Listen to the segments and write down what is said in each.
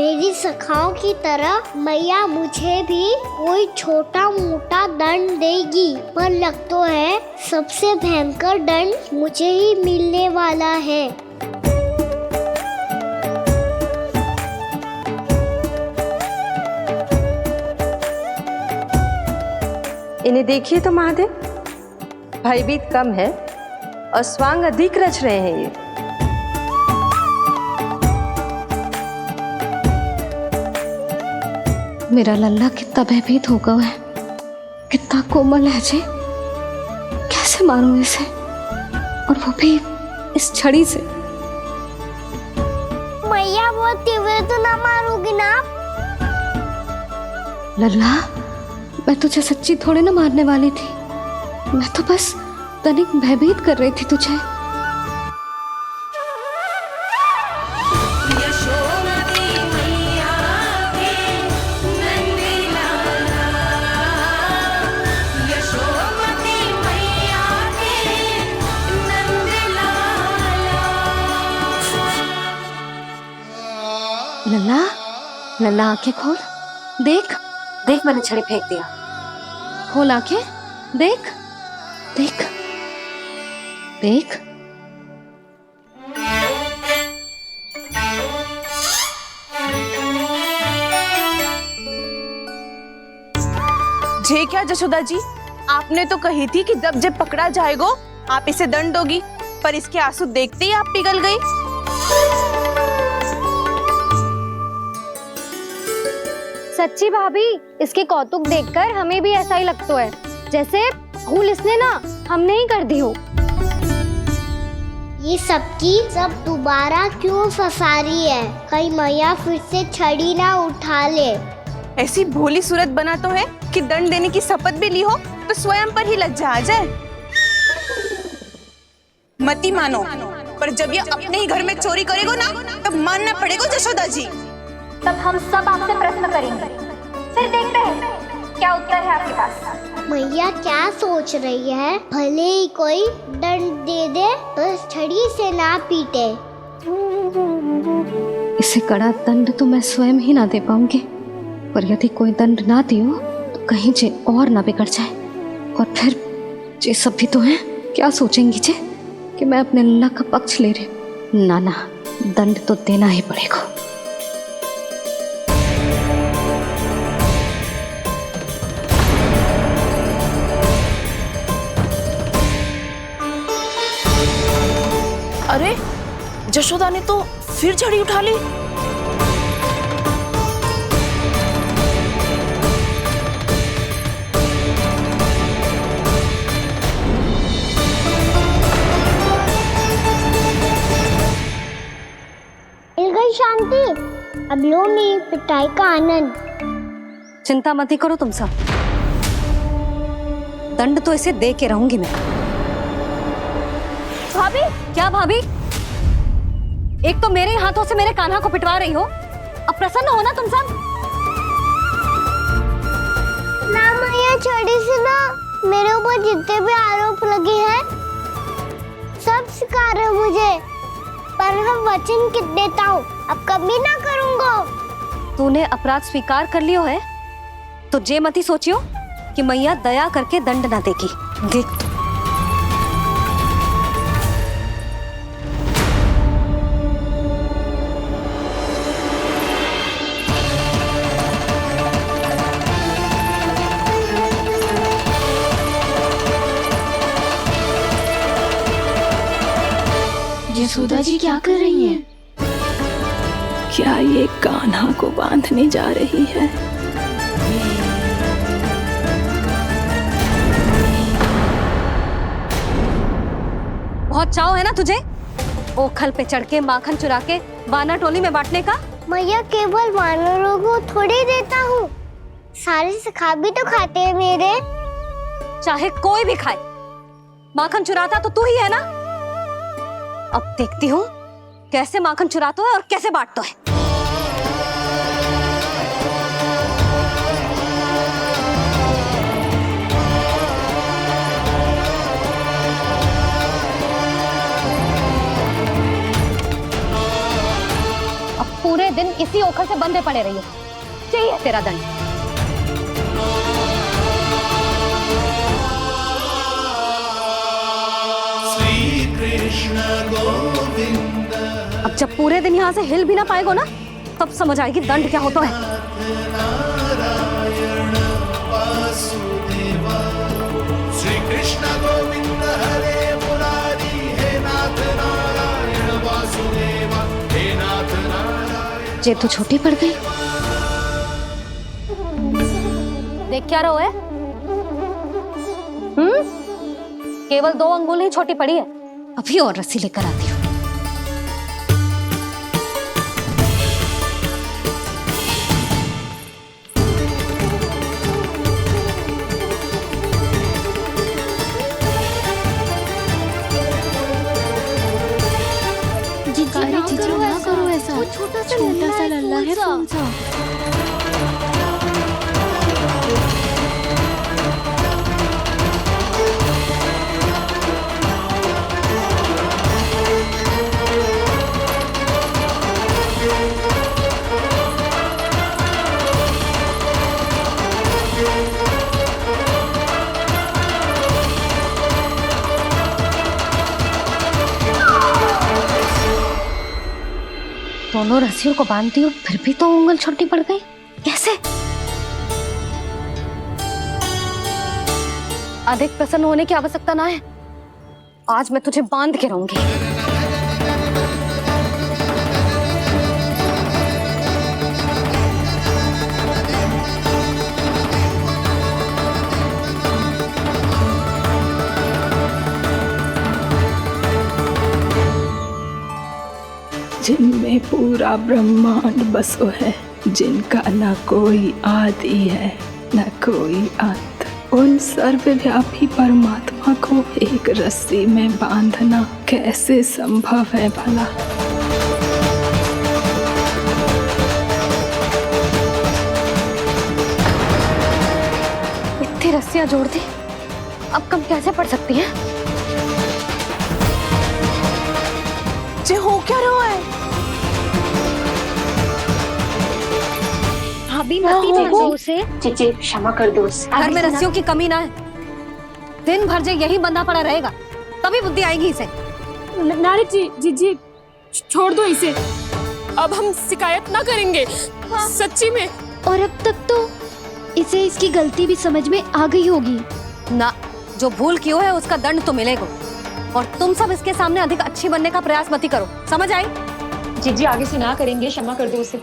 मेरी सखाओं की तरह मैया मुझे भी कोई छोटा मोटा दंड देगी, पर लग तो है सबसे भयंकर दंड मुझे ही मिलने वाला है। इन्हें देखिए तो महादेव, भयभीत कम है और स्वांग अधिक रच रहे हैं ये। मेरा लल्ला कितना भयभीत होगा है, कितना कोमल है जी। कैसे मारूं इसे, और वो भी इस छड़ी से। मैया बहुत तीव्र तो ना मारोगी ना? लल्ला, मैं तुझे सच्ची थोड़ी ना मारने वाली थी, मैं तो बस तनिक भयभीत कर रही थी तुझे। लल्ला, लल्ला आंखें खोल, देख देख, मैंने छड़ी फेंक दिया। खोल आंखें, देख देख देख। जे क्या जशोदा जी, आपने तो कही थी कि जब पकड़ा जाएगा आप इसे दंड दोगी, पर इसके आंसू देखते ही आप पिघल गई। सच्ची भाभी, इसके कौतुक देखकर हमें भी ऐसा ही लगता है, जैसे भूल इसने ना हमने ही कर दी हो। ये सबकी सब दोबारा क्यों फंसा रही है? कहीं मैया फिर से छड़ी ना उठा ले। ऐसी भोली सूरत बना तो है कि दंड देने की शपथ भी ली हो तो स्वयं पर ही लज्जा आ जाए। मती मानो, पर जब ये अपने ही घर में चोरी करेगा ना, तब मानना पड़ेगा जशोदा जी। तब हम सब आपसे प्रश्न करेंगे, फिर देखते हैं क्या उत्तर है आपके पास। मैया क्या सोच रही है? भले ही कोई दंड दे दे तो छड़ी से ना पीटे। इसे कड़ा दंड तो मैं स्वयं ही ना दे पाऊंगी, पर यदि कोई दंड ना दियो तो कहीं जे और ना बिगड़ जाए, और फिर जे सब भी तो हैं, क्या सोचेंगी जे कि मैं अपने लल्ला का पक्ष ले रही हूँ। ना ना, दंड तो देना ही पड़ेगा। अरे जशोदा ने तो फिर छड़ी उठा ली। मिल गई शांति, अब लो नहीं पिटाई का आनंद। चिंता मत ही करो तुम सब, दंड तो इसे दे के रहूंगी मैं। भाभी, क्या भाभी? एक तो मेरे हाथों से मेरे कान्हा को पिटवा रही हो, अब प्रसन्न हो ना तुम सब? ना मैया, छड़ी से ना मेरे ऊपर जितने भी आरोप लगे हैं सब स्वीकार है मुझे, पर हम वचन कित देता हूँ, अब कभी ना करूँगा। तूने अपराध स्वीकार कर लियो है तो जे मती सोचियो कि मैया दया करके दंड ना देगी। देख यशोदा जी क्या कर रही हैं? क्या ये कान्हा को बांधने जा रही है? बहुत चाव है ना तुझे ओखल पे चढ़ के माखन चुरा के वानर टोली में बांटने का? मैया, केवल वानरों को थोड़ी देता हूँ, सारे सखा भी तो खाते हैं मेरे। चाहे कोई भी खाए, माखन चुराता तो तू ही है ना। अब देखती हूँ कैसे माखन चुराता है और कैसे बांटता है। अब पूरे दिन इसी ओखल बेदखल से बंधे पड़े रहिए। चाहिए तेरा दंड। अब जब पूरे दिन यहाँ से हिल भी ना पाएगो ना, तब समझ आएगी दंड क्या होता है। श्री कृष्ण गोविंद हरे मुरारी, हे नाथ नारायण वासुदेव, हे नाथ नारायण। जे तो छोटी पड़ गई। देख क्या रहो है? केवल 2 अंगुल ही छोटी पड़ी है। अभी और रस्सी लेकर आती हूँ। ना करो ऐसा, छोटा सा लल्ला है कौन सा। दोनों रस्सियों को बांधती हूँ, फिर भी तो उंगल छोटी पड़ गई। कैसे? अधिक प्रसन्न होने की आवश्यकता ना है। आज मैं तुझे बांध के रहूंगी। जिनमें पूरा ब्रह्मांड बसो है, जिनका न कोई आदि है न कोई अंत, उन सर्वव्यापी परमात्मा को एक रस्सी में बांधना कैसे संभव है भला। इतनी रस्सियां जोड़ दी, अब कम कैसे पड़ सकती हैं? जे हो क्या रहा है? भाभी मती दे दो उसे। जी क्षमा कर दो उसे। घर में रस्सियों की कमी ना है। दिन भर जो यही बंधा पड़ा रहेगा, तभी बुद्धि आएगी इसे। नारी जी छोड़ दो इसे। अब हम शिकायत ना करेंगे। सच्ची में। और अब तक तो इसे इसकी गलती भी समझ में आ गई होगी ना। जो भूल की है उसका दंड तो मिलेगा। और तुम सब इसके सामने अधिक अच्छी बनने का प्रयास मत करो, समझ आई? जी आगे से ना करेंगे, क्षमा कर दो उसे।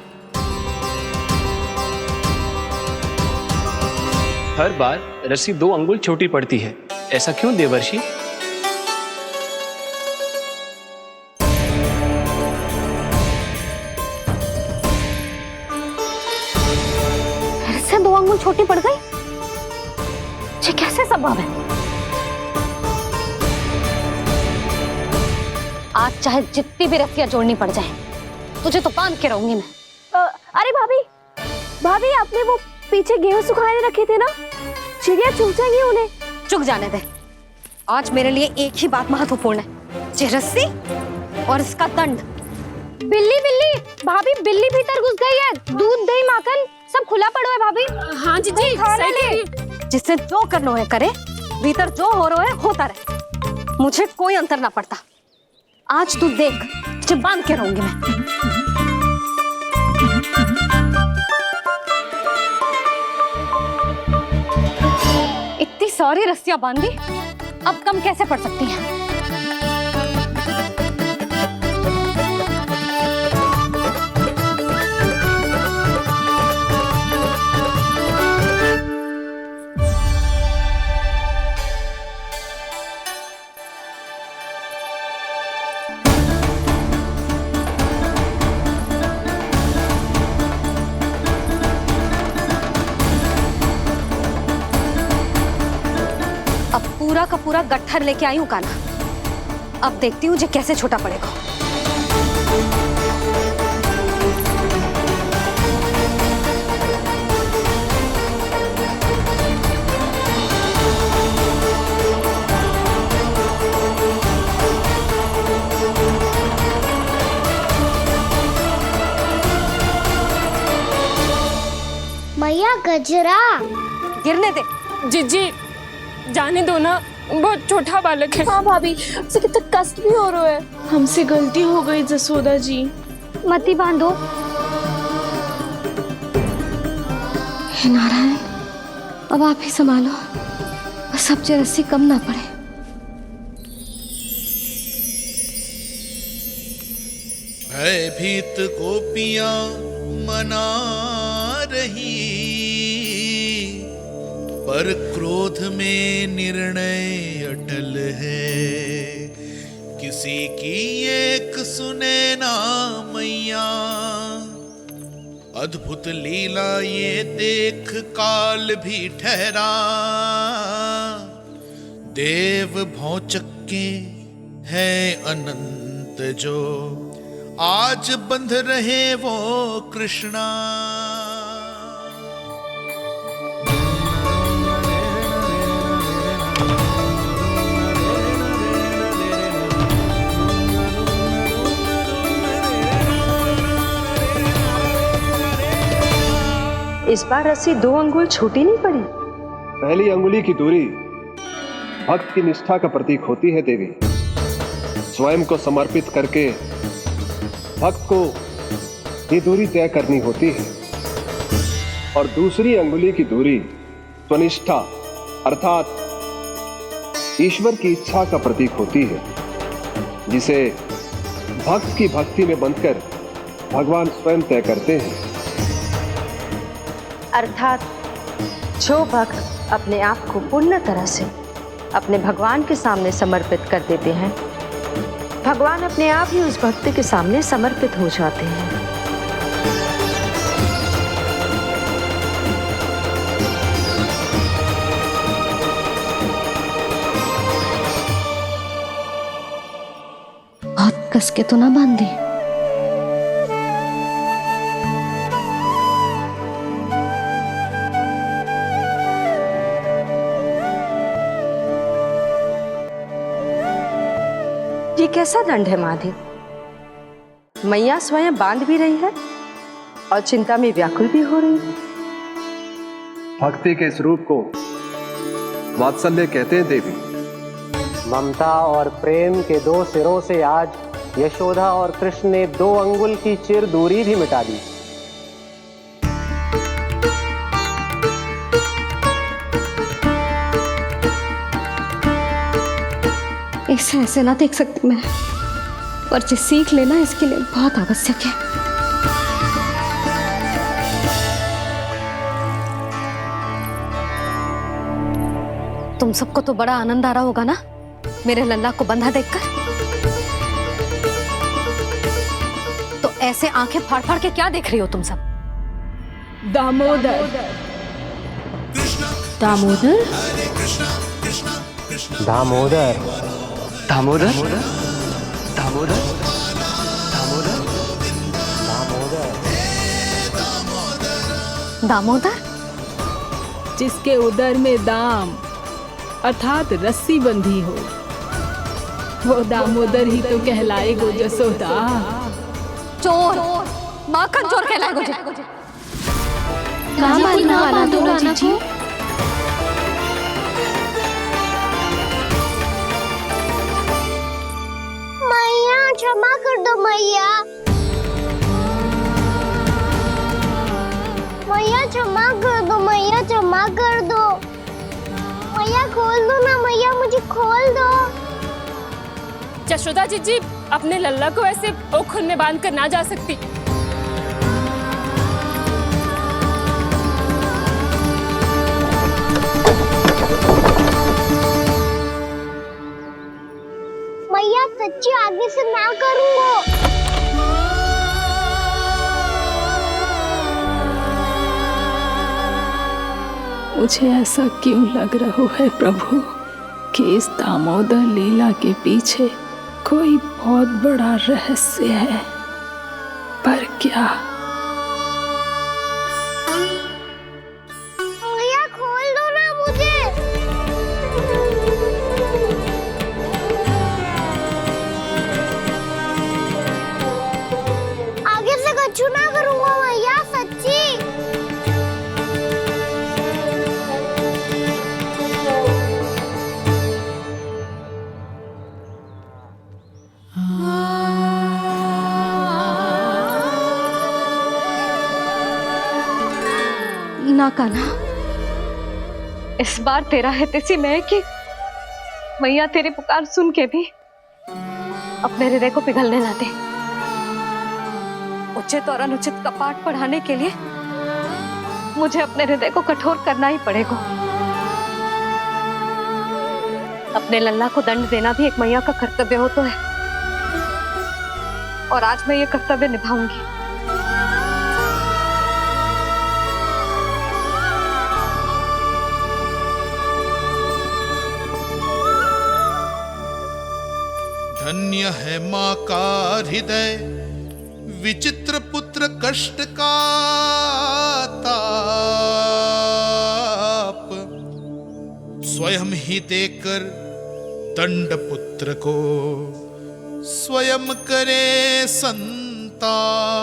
हर बार रस्सी 2 अंगुल छोटी पड़ती है, ऐसा क्यों देवर्षि? फिर से 2 अंगुल छोटी पड़ गई? ये कैसे संभव है? आज चाहे जितनी भी रस्सियां जोड़नी पड़ जाए, तुझे तो बांध के रहूंगी मैं। अरे भाभी आपने वो पीछे गेहूं सुखाने रखे थे ना, चिड़िया चुग जाएंगी उन्हें। चुग जाने दे। आज मेरे लिए एक ही बात महत्वपूर्ण है, ये रस्सी और इसका दंड। बिल्ली भाभी, बिल्ली भीतर घुस गई है। दूध दही माखन सब खुला पड़ो है भाभी। हाँ जी सही कह रही है। जिससे जो करना है करे, भीतर जो हो रहा है होता रहे, मुझे कोई अंतर ना पड़ता। आज तू देख, तुझे बांध के रहूंगी मैं। इतनी सारी रस्सियां बांधी, अब कम कैसे पड़ सकती हैं? पूरा का पूरा गट्ठर लेके आई हूँ कान्हा। अब देखती हूँ जे कैसे छोटा पड़ेगा। मैया गजरा। गिरने दे। जीजी जाने दो ना, बहुत छोटा बालक है। हाँ भाभी, उसे कितना कष्ट भी हो रहा है। हमसे गलती हो गई जसोदा जी। मती बांधो। हे नारायण, अब आप ही संभालो, बस अब जे रस्सी कम ना पड़े। भयभीत गोपियां मना रही, पर क्रोध में निर्णय अटल है। किसी की एक सुने ना मैया, अद्भुत लीला ये देख काल भी ठहरा। देव भौचक्के हैं अनंत जो, आज बंध रहे वो कृष्णा। इस बार रस्सी 2 अंगुल छोटी नहीं पड़ी। पहली अंगुली की दूरी भक्त की निष्ठा का प्रतीक होती है देवी। स्वयं को समर्पित करके भक्त को ये दूरी तय करनी होती है। और दूसरी अंगुली की दूरी स्वनिष्ठा अर्थात ईश्वर की इच्छा का प्रतीक होती है, जिसे भक्त की भक्ति में बंधकर भगवान स्वयं तय करते हैं। अर्थात जो भक्त अपने आप को पूर्ण तरह से अपने भगवान के सामने समर्पित कर देते हैं, भगवान अपने आप ही उस भक्त के सामने समर्पित हो जाते हैं। बहुत कस के तो ना बांध दी। ये कैसा दंड है महादेव? मैया स्वयं बांध भी रही है और चिंता में व्याकुल भी हो रही है। भक्ति के इस रूप को वात्सल्य कहते हैं देवी। ममता और प्रेम के 2 सिरों से आज यशोदा और कृष्ण ने 2 अंगुल की चिर दूरी भी मिटा दी। इसे ऐसे ना देख सकती मैं, पर जो सीख लेना इसके लिए बहुत आवश्यक है। तुम सबको तो बड़ा आनंद आ रहा होगा ना मेरे लल्ला को बंधा देखकर। तो ऐसे आंखें फाड़ फाड़ के क्या देख रही हो तुम सब? दामोदर। दामोदर। दामोदर। दामोदर दामोदर दामोदर, जिसके उदर में दाम अर्थात रस्सी बंधी हो, वो दामोदर ही तो कहलाएगो जसोदा। चोर, माखन चोर कहलाएगो जी। कहाँ बांधना वाला तो जीजी? मैया क्षमा कर दो मैया। मैया क्षमा कर दो, मैया क्षमा कर दो। मैया खोल दो ना मैया, मुझे खोल दो। यशोदा जीजी अपने लल्ला को ऐसे ओखुन में बांध कर ना जा सकती। मैया सच्ची आगे से ना करूंगा। मुझे ऐसा क्यों लग रहा है प्रभु कि इस दामोदर लीला के पीछे कोई बहुत बड़ा रहस्य है, पर क्या? मैया खोल दो ना मुझे। आगे से कछु ना करूंगा मैया, सच्ची। ना कान्हा, इस बार तेरा हितैषी मैं कि मैया तेरी पुकार सुन के भी अपने हृदय को पिघलने ना दे। उचित और अनुचित कपाट पढ़ाने के लिए मुझे अपने हृदय को कठोर करना ही पड़ेगा। अपने लल्ला को दंड देना भी एक मैया का कर्तव्य हो तो है, और आज मैं ये कर्तव्य निभाऊंगी। धन्य है माँ का हृदय, विचित्र पुत्र कष्ट का ताप, स्वयं ही देकर दंड पुत्र को स्वयं करे संताप।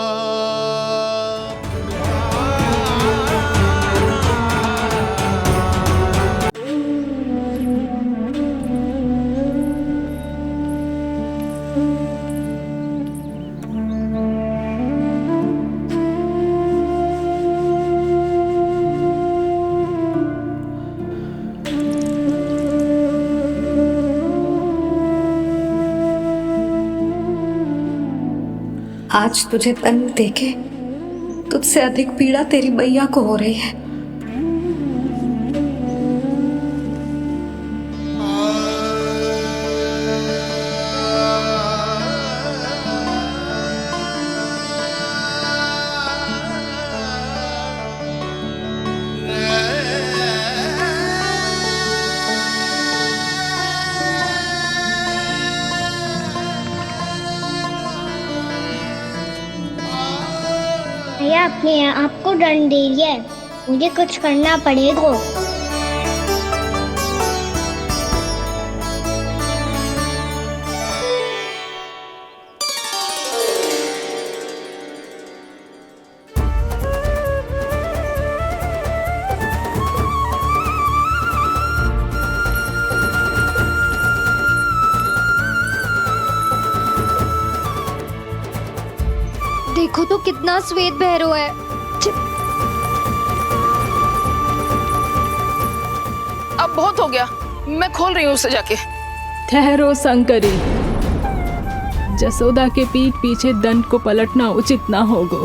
आज तुझे दंड देके तुझसे अधिक पीड़ा तेरी मैया को हो रही है। भैया अपने आपको दंड दे रही है, मुझे कुछ करना पड़ेगा। देखो तो कितना श्वेत भैरव है। अब बहुत हो गया, मैं खोल रही हूँ उसे जाके। ठहरो शंकरी, जसोदा के पीठ पीछे दंड को पलटना उचित ना होगा।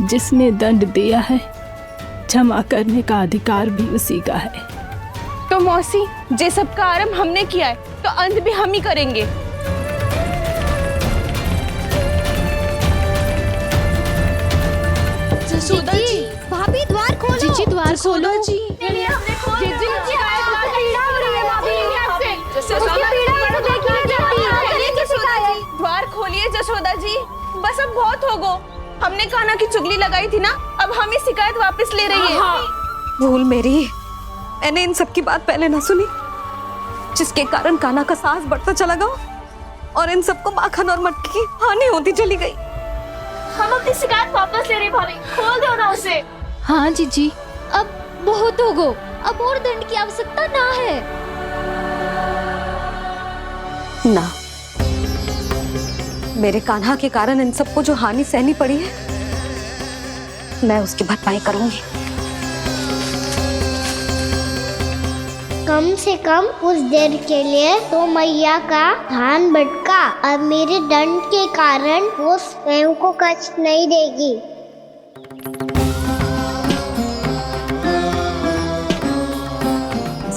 जिसने दंड दिया है क्षमा करने का अधिकार भी उसी का है। तो मौसी, जे सब का आरंभ हमने किया है तो अंत भी हम ही करेंगे। जसोदा जी, भाभी द्वार खोलो। जीजी द्वार खोलो। जी द्वार खोलिए जसोदा जी, बस अब बहुत हो गो। हमने कान्हा की चुगली लगाई थी ना, अब हम ही शिकायत वापस ले रही है। भूल मेरी, मैंने इन सब की बात पहले ना सुनी, जिसके कारण कान्हा का साहस बढ़ता चला गया और इन सबको माखन और मटकी की हानि होती चली गई। हम अपनी शिकायत वापस ले रहे भाभी, खोल दो ना उसे। हाँ जीजी, अब बहुत हो गो, अब और दंड की आवश्यकता ना है। ना, मेरे कान्हा के कारण इन सबको जो हानि सहनी पड़ी है, मैं उसकी भरपाई करूंगी। कम से कम कुछ देर के लिए तो मैया का ध्यान भटका, और मेरे दंड के कारण वो स्वयं को कष्ट नहीं देगी।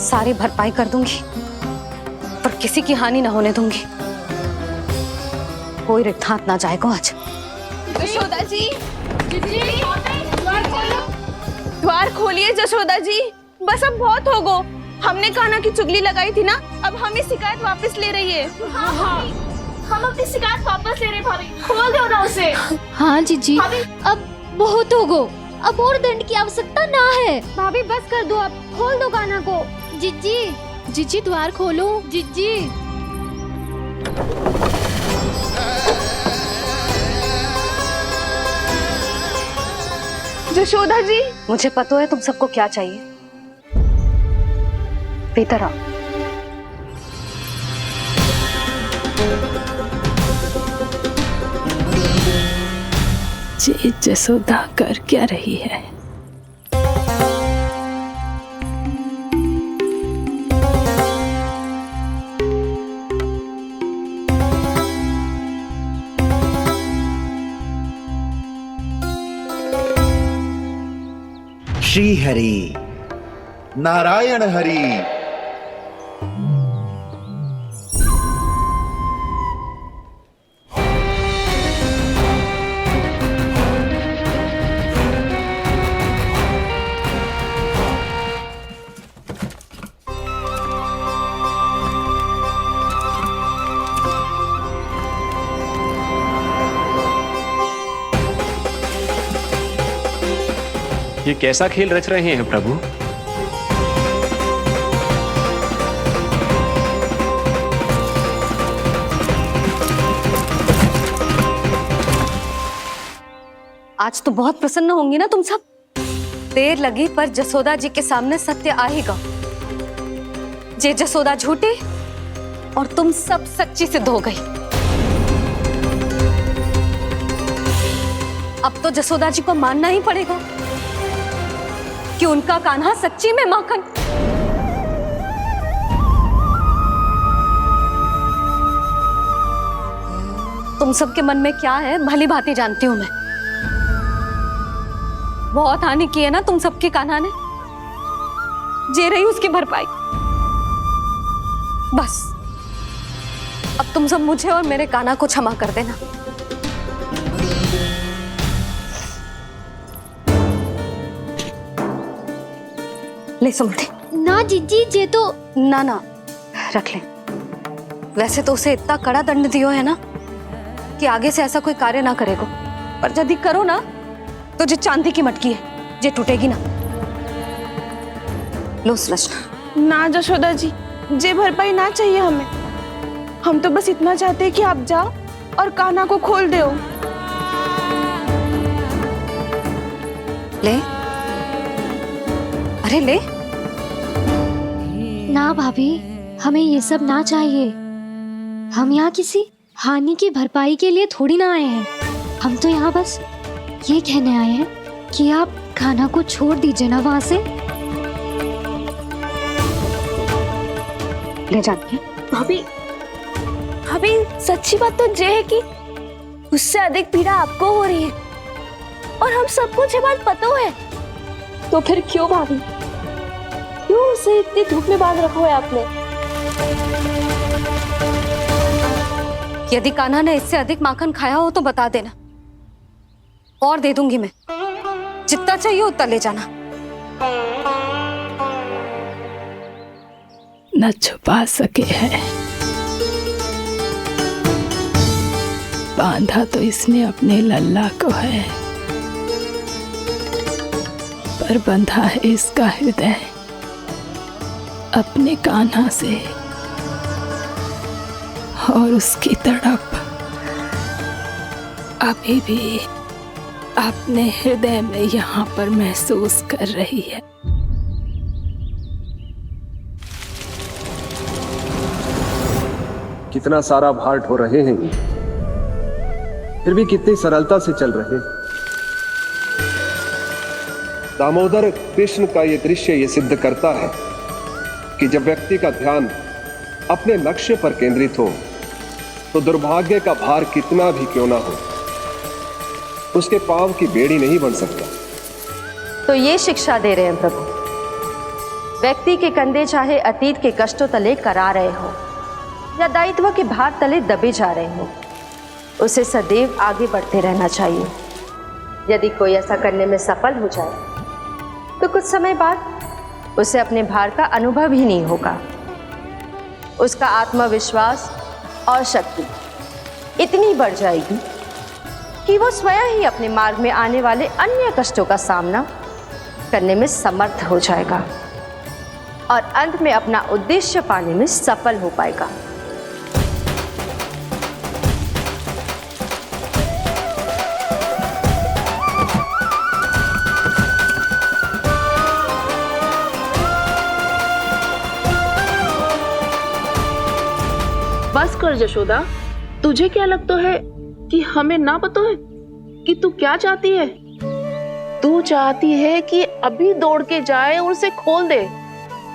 सारी भरपाई कर दूंगी, पर किसी की हानि ना होने दूंगी। कोई रिक्त हाथ ना जाएगा आज। जसोदा जी, द्वार खोलिए जसोदा जी, बस अब बहुत हो गो। हमने कान्हा की चुगली लगाई थी ना, अब हम ही शिकायत वापस ले रही है। हम अपनी शिकायत वापस ले रहे भाभी, खोल दो ना उसे। हाँ जीजी, अब बहुत हो गो, अब और दंड की आवश्यकता ना है। भाभी बस कर दो, अब खोल दो कान्हा को। जीजी, जीजी द्वार खोलो। जीजी, जशोदा जी, मुझे पता है तुम सबको क्या चाहिए। भीतर आओ। जी जसोदा कर क्या रही है? श्री हरि, नारायण हरि। ये कैसा खेल रच रहे हैं प्रभु? आज तो बहुत प्रसन्न होंगी ना तुम सब। देर लगी पर जसोदा जी के सामने सत्य आएगा। जे जसोदा झूठी और तुम सब सच्ची सिद्ध हो गई। अब तो जसोदा जी को मानना ही पड़ेगा कि उनका कान्हा सच्ची में माखन। तुम सबके मन में क्या है भली भांति जानती हूं मैं। बहुत हानि की है ना तुम सबके कान्हा ने, जे रही उसकी भरपाई। बस अब तुम सब मुझे और मेरे कान्हा को क्षमा कर देना। ले सुमति। ना जीजी, जे तो ना ना रख ले। वैसे तो उसे इतना कड़ा दंड दियो है ना कि आगे से ऐसा कोई कार्य ना करेगा, पर यदि करो ना तो जो चांदी की मटकी है जे टूटेगी ना। लो सुलक्षणा। ना जशोदा जी, जे भरपाई ना चाहिए हमें। हम तो बस इतना चाहते हैं कि आप जाओ और कान्हा को खोल दो। ले, अरे ले। ना भाभी, हमें ये सब ना चाहिए। हम यहाँ किसी हानि की भरपाई के लिए थोड़ी ना आए हैं। हम तो यहाँ बस ये कहने आए हैं कि आप कान्हा को छोड़ दीजिए ना वहां से। ले जाती है। भाभी, भाभी सच्ची बात तो ये है कि उससे अधिक पीड़ा आपको हो रही है और हम सबको ये बात पता है। तो फिर क्यों भाभी, क्यों उसे इतनी धूप में बांध रखा है आपने? यदि कान्हा ने इससे अधिक माखन खाया हो तो बता देना, और दे दूंगी मैं। जितना चाहिए उतना ले जाना। न छुपा सके है, बांधा तो इसने अपने लल्ला को है, पर बंधा है इसका हृदय अपने कान्हा से। और उसकी तड़प अभी भी अपने हृदय में यहाँ पर महसूस कर रही है। कितना सारा भार ढो रहे हैं, फिर भी कितनी सरलता से चल रहे हैं। दामोदर कृष्ण का ये दृश्य ये सिद्ध करता है कि जब व्यक्ति का ध्यान अपने लक्ष्य पर केंद्रित हो तो दुर्भाग्य का भार कितना भी क्यों ना हो, उसके पांव की बेड़ी नहीं बन सकता। तो ये शिक्षा दे रहे हैं प्रभु। व्यक्ति के कंधे चाहे अतीत के कष्टों तले करा रहे हो या दायित्व के भार तले दबे जा रहे हो, उसे सदैव आगे बढ़ते रहना चाहिए। यदि कोई ऐसा करने में सफल हो जाए तो कुछ समय बाद उसे अपने भार का अनुभव ही नहीं होगा। उसका आत्मविश्वास और शक्ति इतनी बढ़ जाएगी कि वो स्वयं ही अपने मार्ग में आने वाले अन्य कष्टों का सामना करने में समर्थ हो जाएगा और अंत में अपना उद्देश्य पाने में सफल हो पाएगा। बस कर जशोदा, तुझे क्या लगता है कि हमें ना पता है कि तू क्या चाहती है? तू चाहती है कि अभी दौड़ के जाए और उसे खोल दे,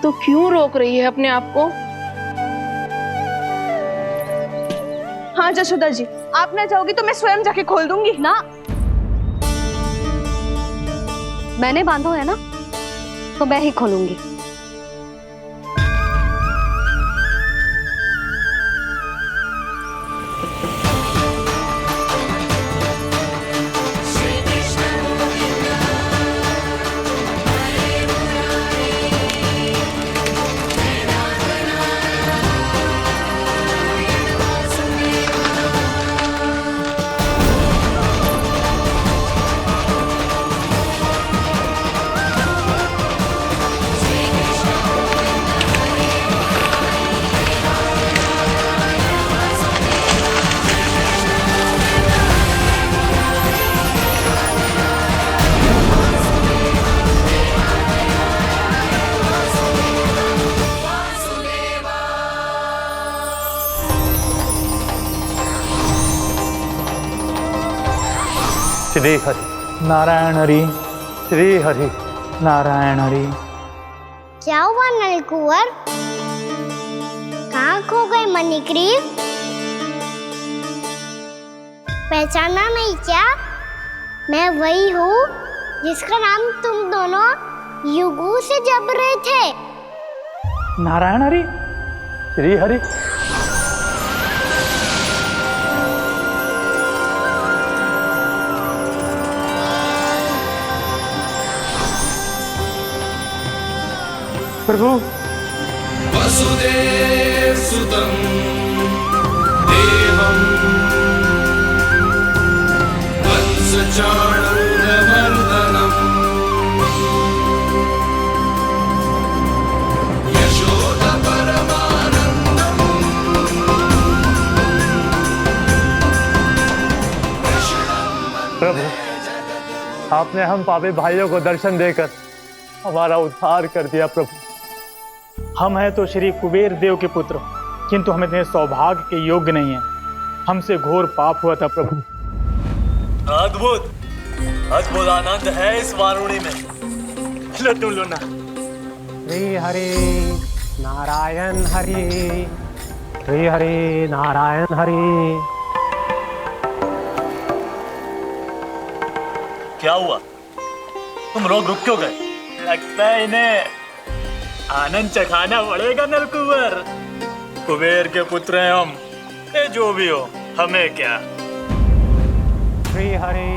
तो क्यों रोक रही है अपने आप को? हाँ जशोदा जी, आप ना जाओगी तो मैं स्वयं जाके खोल दूंगी। ना, मैंने बांधो है ना, तो मैं ही खोलूंगी। श्री हरि नारायण हरि, श्री हरि नारायण हरि। क्या हुआ नलकुंवर? कहाँ खो गए मणिग्रीव? पहचाना नहीं क्या? मैं वही हूँ जिसका नाम तुम दोनों युगों से जप रहे थे। नारायण हरि, श्री हरि। प्रभु वसुदेव सुतं देवं वंशचाणूरमर्दनम् यशोदा परमानन्दम् प्रभु, आपने हम पापी भाइयों को दर्शन देकर हमारा उद्धार कर दिया। प्रभु, हम हैं तो श्री कुबेर देव के पुत्र, किंतु हम इतने सौभाग्य के योग्य नहीं हैं। हमसे घोर पाप हुआ था प्रभु। अद्भुत अद्भुत आनंद है इस वारुणी में। लो तुम लो ना। श्री हरि नारायण हरि, श्री हरि नारायण हरि। क्या हुआ? तुम लोग रुक क्यों गए? लगता है इन्हें आनंद चखाना पड़ेगा नलकुंवर। कुबेर के पुत्र हैं हम, ये जो भी हो हमें क्या। श्री हरि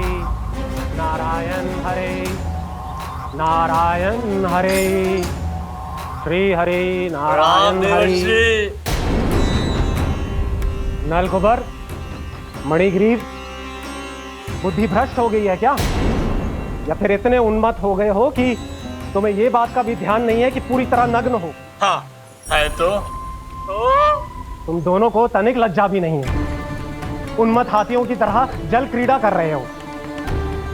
नारायण हरि, नारायण हरि, श्री हरि नारायण हरि। नलकुबर, मणिग्रीव, बुद्धि भ्रष्ट हो गई है क्या? या फिर इतने उन्मत्त हो गए हो कि तुम्हें ये बात का भी ध्यान नहीं है कि पूरी तरह नग्न हो? हाँ है तो। तुम दोनों को तनिक लज्जा भी नहीं है। उन्मत्त हाथियों की तरह जल क्रीड़ा कर रहे हो।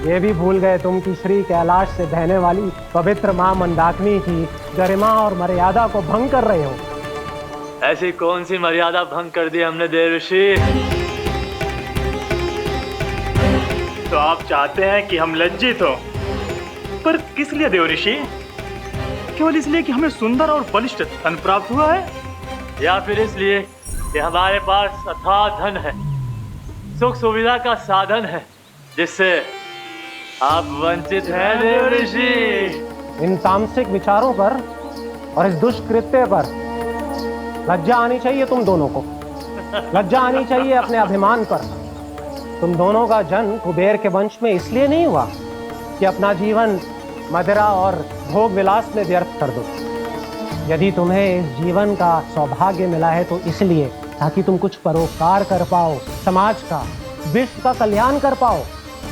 ये भी भूल गए तुम कि श्री कैलाश से बहने वाली पवित्र मां मंदाकिनी की गरिमा और मर्यादा को भंग कर रहे हो। ऐसी कौन सी मर्यादा भंग कर दी हमने देवर्षि? तो आप चाहते हैं कि हम लज्जित हो, पर किस लिए देवर्षि? केवल इसलिए कि हमें सुंदर और बलिष्ठ धन प्राप्त हुआ है, या फिर इसलिए कि हमारे पास अथाह धन है, सुख सुविधा का साधन है, जिससे आप वंचित हैं देवर्षि? इन तामसिक विचारों पर और इस दुष्कृत्य पर लज्जा आनी चाहिए तुम दोनों को। लज्जा आनी चाहिए अपने अभिमान पर। तुम दोनों का जन्म कुबेर के वंश में इसलिए नहीं हुआ कि अपना जीवन मदिरा और भोग विलास में व्यर्थ कर दो। यदि तुम्हें इस जीवन का सौभाग्य मिला है तो इसलिए ताकि तुम कुछ परोपकार कर पाओ, समाज का, विश्व का कल्याण कर पाओ।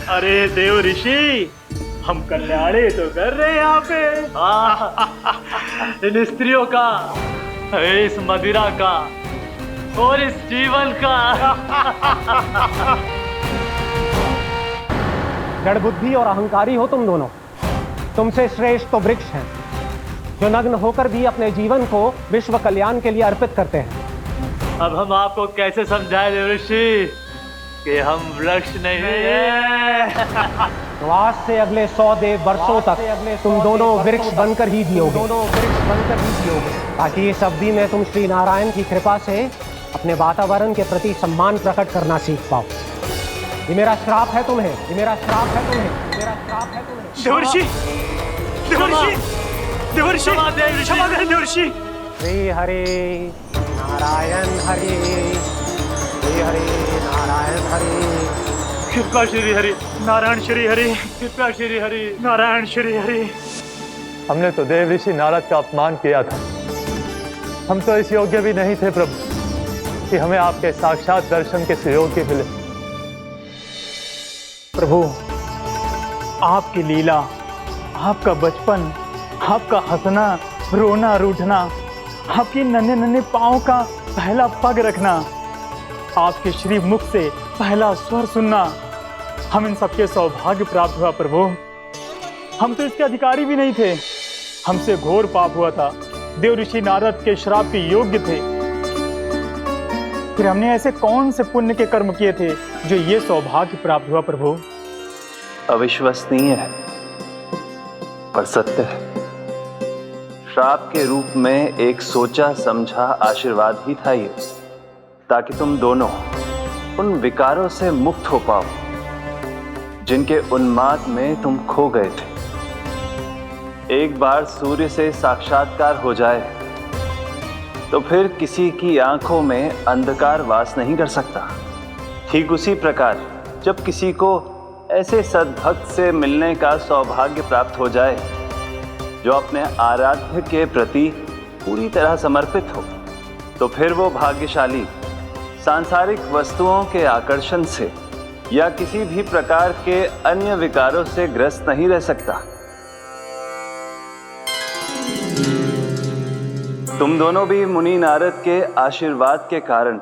अरे देव ऋषि, हम कल्याणी तो कर रहे हैं यहाँ पे। इन स्त्रियों का, इस मदिरा का और इस जीवन का। जड़ बुद्धि और अहंकारी हो तुम दोनों। तुमसे श्रेष्ठ तो वृक्ष हैं, जो नग्न होकर भी अपने जीवन को विश्व कल्याण के लिए अर्पित करते हैं। अब हम आपको कैसे समझाएं देवर्षि कि हम वृक्ष नहीं हैं? तो आज से अगले 100 देव वर्षों तक तुम दोनों वृक्ष बनकर ही जियोगे, ताकि इस अवधि में तुम श्री नारायण की कृपा से अपने वातावरण के प्रति सम्मान प्रकट करना सीख पाओ। ये मेरा श्राप है तुम्हें, ये मेरा श्राप है तुम्हें, मेरा श्राप है तुम्हें। देवर्षि, देवर्षि, देवर्षि क्षमा करें देवर्षि। श्री हरि नारायण हरि, श्री हरि नारायण हरि। कृपा श्री हरि नारायण श्री हरि, कृपा श्री हरि नारायण श्री हरि। हमने तो देव ऋषि नारद का अपमान किया था। हम तो इस योग्य भी नहीं थे प्रभु कि हमें आपके साक्षात दर्शन के सुयोग्य मिले। प्रभु आपकी लीला, आपका बचपन, आपका हंसना, रोना, रूठना, आपकी नन्हे नन्हे पाँव का पहला पग रखना, आपके श्री मुख से पहला स्वर सुनना, हम इन सबके सौभाग्य प्राप्त हुआ प्रभु। हम तो इसके अधिकारी भी नहीं थे। हमसे घोर पाप हुआ था, देव ऋषि नारद के श्राप के योग्य थे। फिर हमने ऐसे कौन से पुण्य के कर्म किए थे जो ये सौभाग्य प्राप्त हुआ प्रभु? अविश्वसनीय है पर सत्य है। श्राप के रूप में एक सोचा समझा आशीर्वाद ही था ये, ताकि तुम दोनों उन विकारों से मुक्त हो पाओ जिनके उन्माद में तुम खो गए थे। एक बार सूर्य से साक्षात्कार हो जाए तो फिर किसी की आंखों में अंधकार वास नहीं कर सकता। ठीक उसी प्रकार जब किसी को ऐसे सद्भक्त से मिलने का सौभाग्य प्राप्त हो जाए जो अपने आराध्य के प्रति पूरी तरह समर्पित हो, तो फिर वो भाग्यशाली सांसारिक वस्तुओं के आकर्षण से या किसी भी प्रकार के अन्य विकारों से ग्रस्त नहीं रह सकता। तुम दोनों भी मुनि नारद के आशीर्वाद के कारण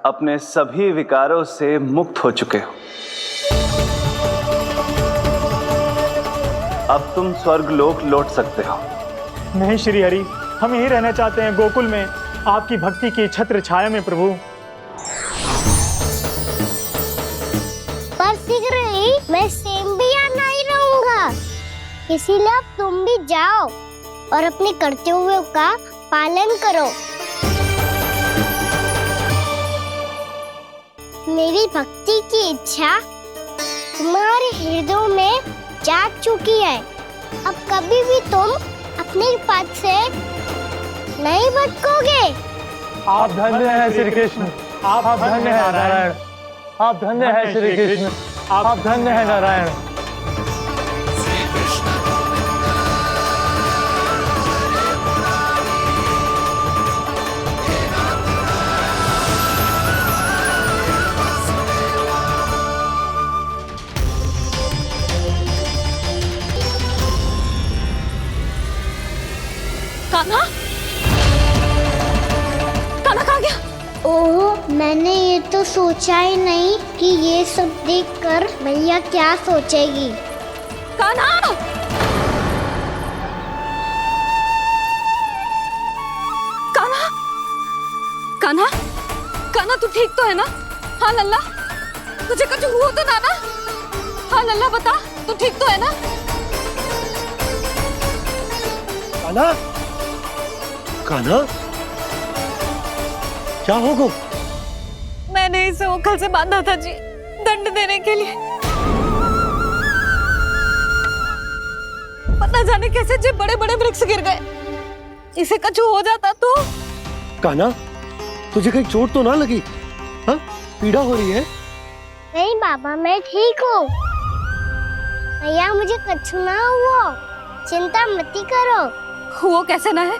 अपने सभी विकारों से मुक्त हो चुके हो। अब तुम स्वर्गलोक लौट सकते हो। नहीं श्री हरि, हम यही रहना चाहते हैं गोकुल में, आपकी भक्ति की छत्र छाया में प्रभु। पर शीघ्र ही मैं सेम्बिया नहीं रहूंगा, इसीलिए अब तुम भी जाओ और अपने कर्तव्यों का पालन करो। मेरी भक्ति की इच्छा तुम्हारे हृदयों में जाग चुकी है। अब कभी भी तुम अपने पद से नहीं भटकोगे। आप धन्य हैं श्री कृष्ण, आप धन्य हैं नारायण, आप धन्य हैं श्री कृष्ण, आप धन्य हैं नारायण। कान्हा, कान्हा कहाँ गया? ओह, मैंने ये तो सोचा ही नहीं कि ये सब देखकर मैया क्या सोचेगी। कान्हा! कान्हा! कान्हा! कान्हा तू ठीक तो है ना? हाँ लल्ला, तुझे कुछ हुआ तो ना ना? हाँ लल्ला बता, तू ठीक तो है ना? कान्हा, कान्हा, क्या होगा? मैंने इसे ओखल से बांधा था जी, दंड देने के लिए। पता जाने कैसे जी बड़े बड़े वृक्ष गिर गए। इसे कुछ हो जाता तो? कान्हा, तुझे कहीं चोट तो ना लगी? हाँ, पीड़ा हो रही है? नहीं बाबा, मैं ठीक हूँ। भैया मुझे कुछ ना हुआ, चिंता मत करो। वो कैसे ना है?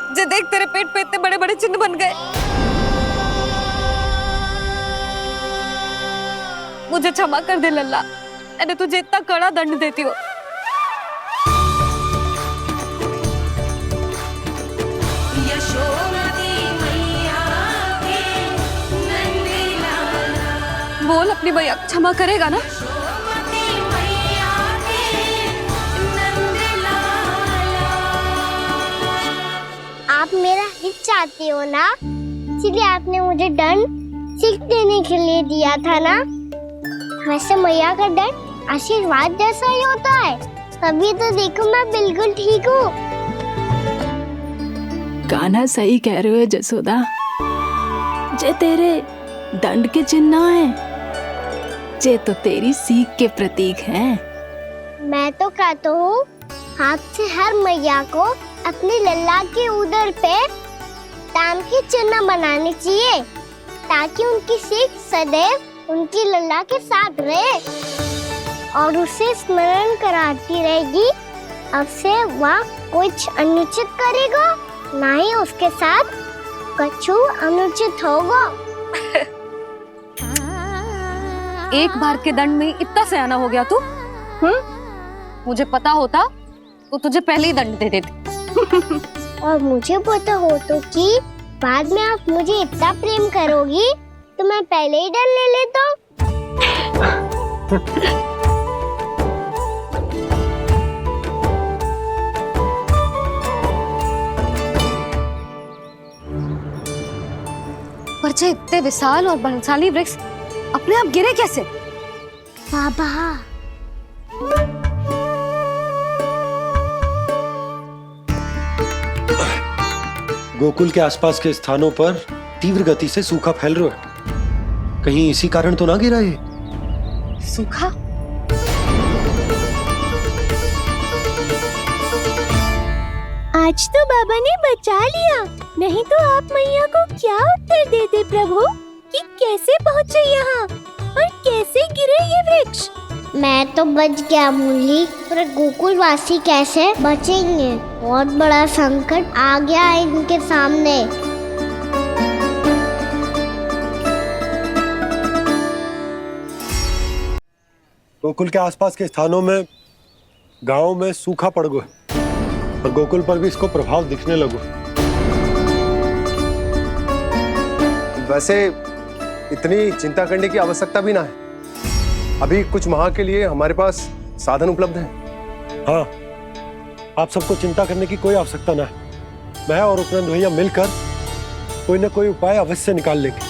जे देख तेरे पेट पे इतने बड़े बड़े चिन्ह बन गए। मुझे क्षमा कर दे लल्ला, मैंने तुझे इतना कड़ा दंड देती हो। बोल अपनी भैया क्षमा करेगा ना? आप मेरा हित चाहती हो ना, इसलिए आपने मुझे दंड सीख देने के लिए दिया था ना। वैसे मैया का दंड आशीर्वाद जैसा ही होता है, तभी तो देखो मैं बिल्कुल ठीक हूँ। कान्हा सही कह रहे हो जसोदा, जे तेरे दंड के चिन्ह है, जे तो तेरी सीख के प्रतीक हैं। मैं तो कहता हूँ हाथ से हर मैया को अपनी लल्ला के उदर पे ताम की चिन्ह बनानी चाहिए ताकि उनकी सीख सदैव उनकी लल्ला के साथ रहे और उसे स्मरण कराती रहेगी। अब से वह कुछ अनुचित करेगा, ना ही उसके साथ कछु अनुचित होगा। एक बार के दंड में इतना सयाना हो गया तू? मुझे पता होता तो तुझे पहले ही दंड दे देती। और मुझे पता हो तो कि बाद में आप मुझे इतना प्रेम करोगी तो मैं पहले ही डर ले लेता हूँ। पर जे इतने विशाल और बलशाली वृक्ष अपने आप गिरे कैसे? बाबा गोकुल के आसपास के स्थानों पर तीव्र गति से सूखा फैल रहा है। कहीं इसी कारण तो ना गिरा ये? सूखा? आज तो बाबा ने बचा लिया, नहीं तो आप मैया को क्या उत्तर देते प्रभु कि कैसे पहुँचे यहाँ और कैसे गिरे ये वृक्ष। मैं तो बच गया मुरली, पर गोकुलवासी कैसे बचेंगे? बहुत बड़ा संकट आ गया है इनके सामने। गोकुल के आसपास के स्थानों में, गांवों में सूखा पड़ गया और गोकुल पर भी इसको प्रभाव दिखने लगा। वैसे इतनी चिंता करने की आवश्यकता भी ना है। अभी कुछ माह के लिए हमारे पास साधन उपलब्ध हैं। हाँ, आप सबको चिंता करने की कोई आवश्यकता ना है। मैं और उपनंद भैया मिलकर कोई न कोई उपाय अवश्य निकाल लेंगे।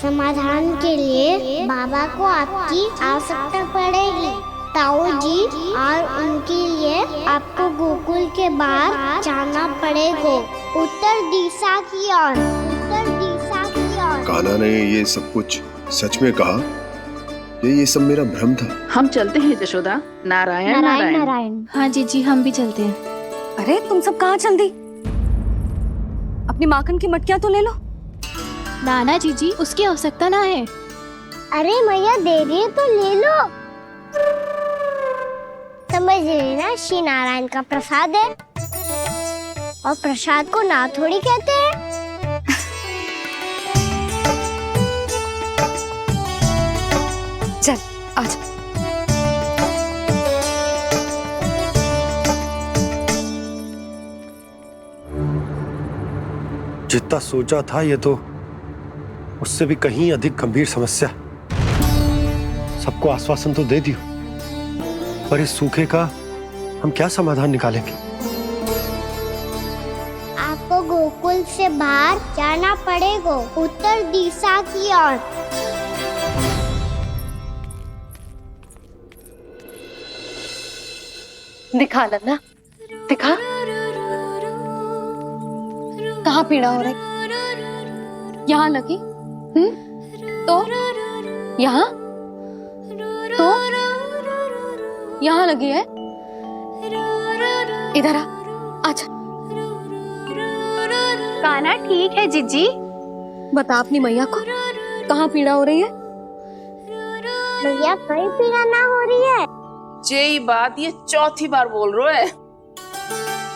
समाधान के लिए बाबा को आपकी आवश्यकता पड़ेगी। ताऊ जी और उनके लिए आपको गोकुल के बाहर जाना पड़ेगा, उत्तर दिशा की ओर। उत्तर दिशा की ओर। कान्हा ने ये सब कुछ सच में कहा? ये सब मेरा भ्रम था? हम चलते हैं जशोदा। नारायण नारायण नारायण। हाँ जी हम भी चलते हैं। अरे तुम सब कहाँ चल दी? अपनी माखन की मटकियाँ तो ले लो। नाना जी उसकी आवश्यकता ना है। अरे मैया दे रही है तो ले लो। समझ लेना, श्री नारायण का प्रसाद है और प्रसाद को ना थोड़ी कहते हैं। चल आजा। जितना सोचा था ये तो उससे भी कहीं अधिक गंभीर समस्या। सबको आश्वासन तो दे दियो, पर इस सूखे का हम क्या समाधान निकालेंगे? आपको गोकुल से बाहर जाना पड़ेगा, उत्तर दिशा की ओर। दिखा लल्ला, दिखा। कहाँ पीड़ा हो रही? यहाँ लगी? तो यहाँ? तो यहाँ लगी है? इधर आ, आजा। कान्हा ठीक है जीजी। बता अपनी मैया को कहाँ पीड़ा हो रही है? मैया कहीं पीड़ा ना हो रही है। ये बात ये चौथी बार बोल रहे है।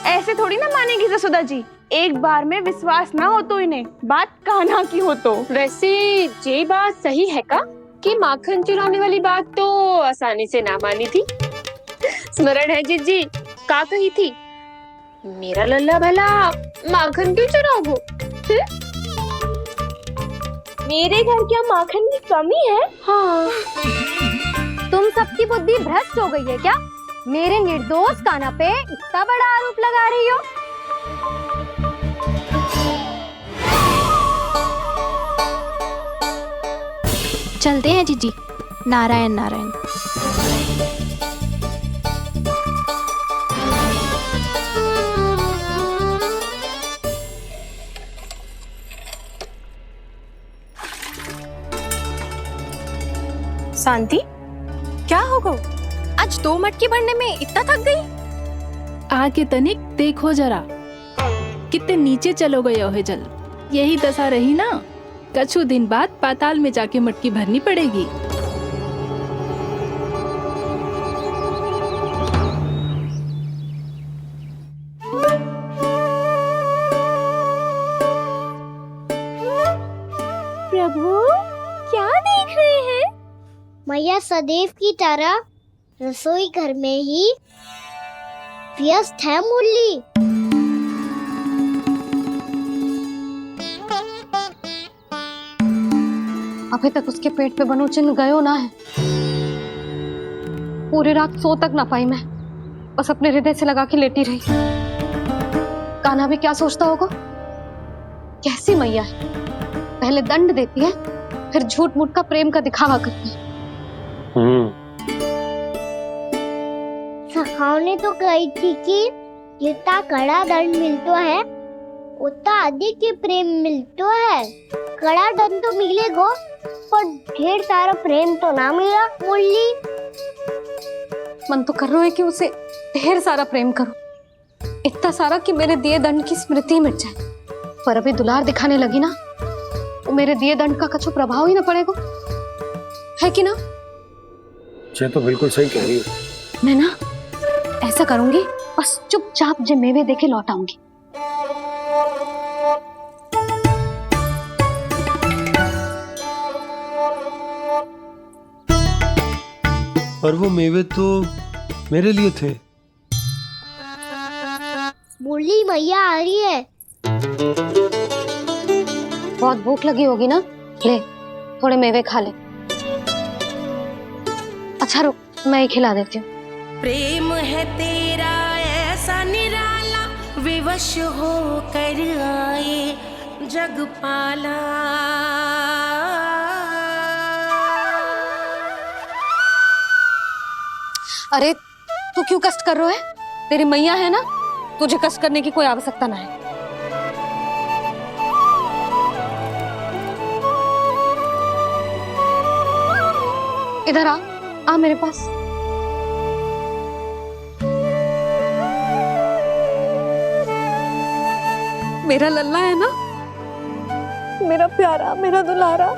ऐसे थोड़ी ना मानेगी जसोदा जी। एक बार में विश्वास ना हो तो इन्हें बात कान्हा की हो तो। वैसे ये बात सही है का कि माखन चुराने वाली बात तो आसानी से ना मानी थी। स्मरण है जीजी का कही थी, मेरा लल्ला भला माखन क्यों चुराओगे? मेरे घर क्या माखन की कमी है? हाँ। तुम सबकी बुद्धि भ्रष्ट हो गई है क्या? मेरे निर्दोष कान्हा पे इतना बड़ा आरोप लगा रही हो? चलते हैं जीजी। नारायण नारायण। शांति, क्या हो गो? आज 2 मटकी भरने में इतना थक गई? आके तनिक देखो जरा, कितने नीचे चलो गए हो जल। यही दशा रही ना, कछु दिन बाद पाताल में जाके मटकी भरनी पड़ेगी। प्रभु क्या देख रहे हैं? मैया सदैव की तरह रसोई घर में ही व्यस्त है मुरली। अभी तक उसके पेट पे बनो चिन्ह गयो ना है। पूरी रात सो तक ना पाई मैं, बस अपने हृदय से लगा के लेटी रही। कान्हा भी क्या सोचता होगा, कैसी मैया है, पहले दंड देती है फिर झूठ मूठ का प्रेम का दिखावा करती है। सखाओं ने तो कही थी कि जितना कड़ा दंड मिलता है उतना अधिक ही प्रेम मिलता है। कड़ा दंड तो मिलेगा पर ढेर सारा प्रेम तो ना मिला मुरली। मन तो कर रहा है कि उसे ढेर सारा प्रेम करो, इतना सारा कि मेरे दिए दंड की स्मृति मिट जाए। पर अभी दुलार दिखाने लगी ना, तो मेरे दिए दंड का कछु प्रभाव ही ना पड़ेगा, है कि ना? ये तो बिल्कुल सही कह रही है। मैं ना ऐसा करूंगी, बस चुपचाप जे मेवे देके लौट आऊंगी। और वो मेवे तो मेरे लिए थे। मुरली मैया आ रही है। बहुत भूख लगी होगी ना, ले थोड़े मेवे खा ले। अच्छा रुक, मैं ही खिला देती हूँ। प्रेम है तेरा ऐसा निराला, विवश हो कर आए जग पाला। अरे तू क्यों कष्ट कर रहा है? तेरी मैया है ना, तुझे कष्ट करने की कोई आवश्यकता ना है। इधर आ मेरे पास। मेरा लल्ला है ना, मेरा प्यारा, मेरा दुलारा।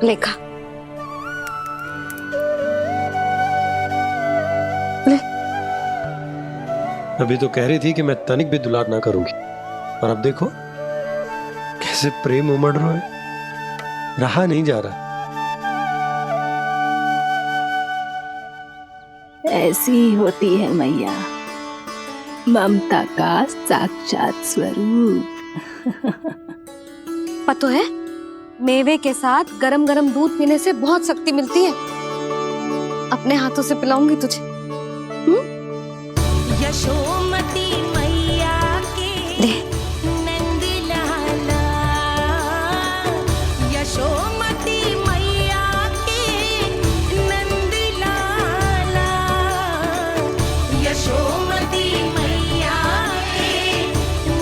ले खा ले। अभी तो कह रही थी कि मैं तनिक भी दुलार ना करूंगी, और अब देखो कैसे प्रेम उमड़ रहा है, रहा नहीं जा रहा। ऐसी ही होती है मैया, ममता का साक्षात स्वरूप। पता है, मेवे के साथ गरम गरम दूध पीने से बहुत शक्ति मिलती है। अपने हाथों से पिलाऊंगी तुझे। यशोमती मैया के नंद लाला, यशोमती मैया के नंद लाला, यशोमती मैया के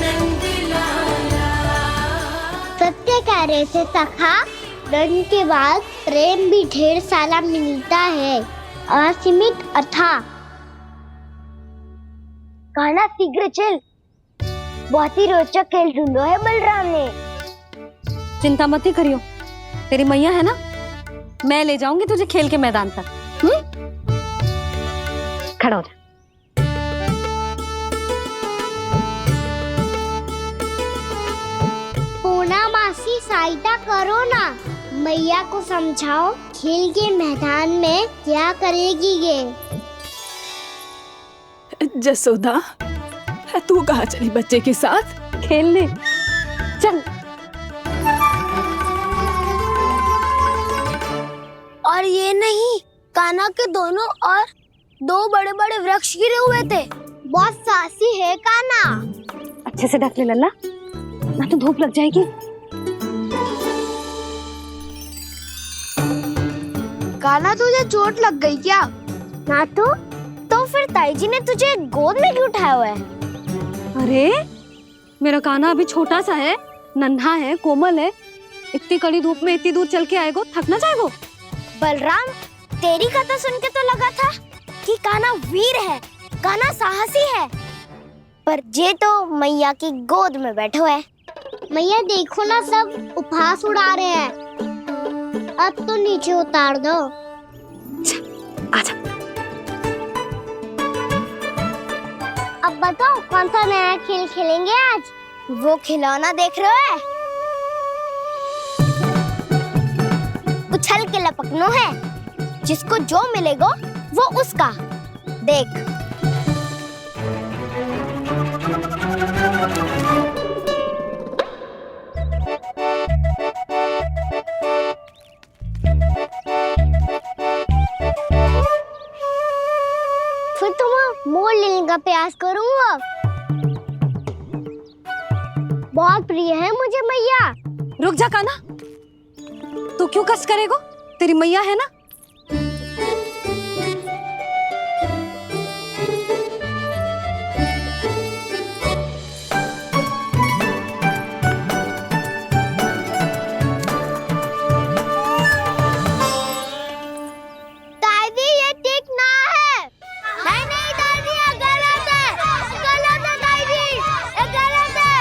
नंद लाला। सत्य कह रहे थे सखा, दंड के बाद प्रेम भी ढेर सारा मिलता है, असीमित अथाह। कान्हा शीघ्र चल, बहुत ही रोचक खेल ढूंढो है बलराम ने। चिंता मत ही करियो, तेरी मैया है ना, मैं ले जाऊंगी तुझे खेल के मैदान तक। खड़ा हो जा। पूना मासी सहायता करो ना, मैया को समझाओ खेल के मैदान में क्या करेगी ये। जसोदा, तू कहाँ चली बच्चे के साथ? खेलने चल। और ये नहीं, कान्हा के दोनों और दो बड़े बड़े वृक्ष गिरे हुए थे। बहुत साहसी है कान्हा। अच्छे से ढक ले लल्ला, ना तो धूप लग जाएगी। कान्हा तुझे चोट लग गई क्या? ना तो फिर ताई जी ने तुझे गोद में क्यों उठाया हुआ है? अरे मेरा कान्हा अभी छोटा सा है, नन्हा है, कोमल है। इतनी कड़ी धूप में इतनी दूर चल के आएगो, थक ना जाएगो? बलराम, तेरी कथा सुन के तो लगा था कि कान्हा वीर है, कान्हा साहसी है, पर जे तो मैया की गोद में बैठो है। मैया देखो ना, सब उपहास उड़ा रहे हैं। अब तो नीचे उतार दो। आजा। अब बताओ कौन सा नया खेल खेलेंगे आज? वो खिलौना देख रहे हो? उछल के लपकनो है, जिसको जो मिलेगा वो उसका। देख। फिर तुम मोड़ लेने का प्रयास करूंगा। बहुत प्रिय है मुझे मैया। रुक जा कान्हा, तू क्यों कष्ट करेगा? तेरी मैया है ना। दादी ये ठीक ना है। नहीं नहीं दादी, ये गलत है। गलत है दादी, ये गलत है।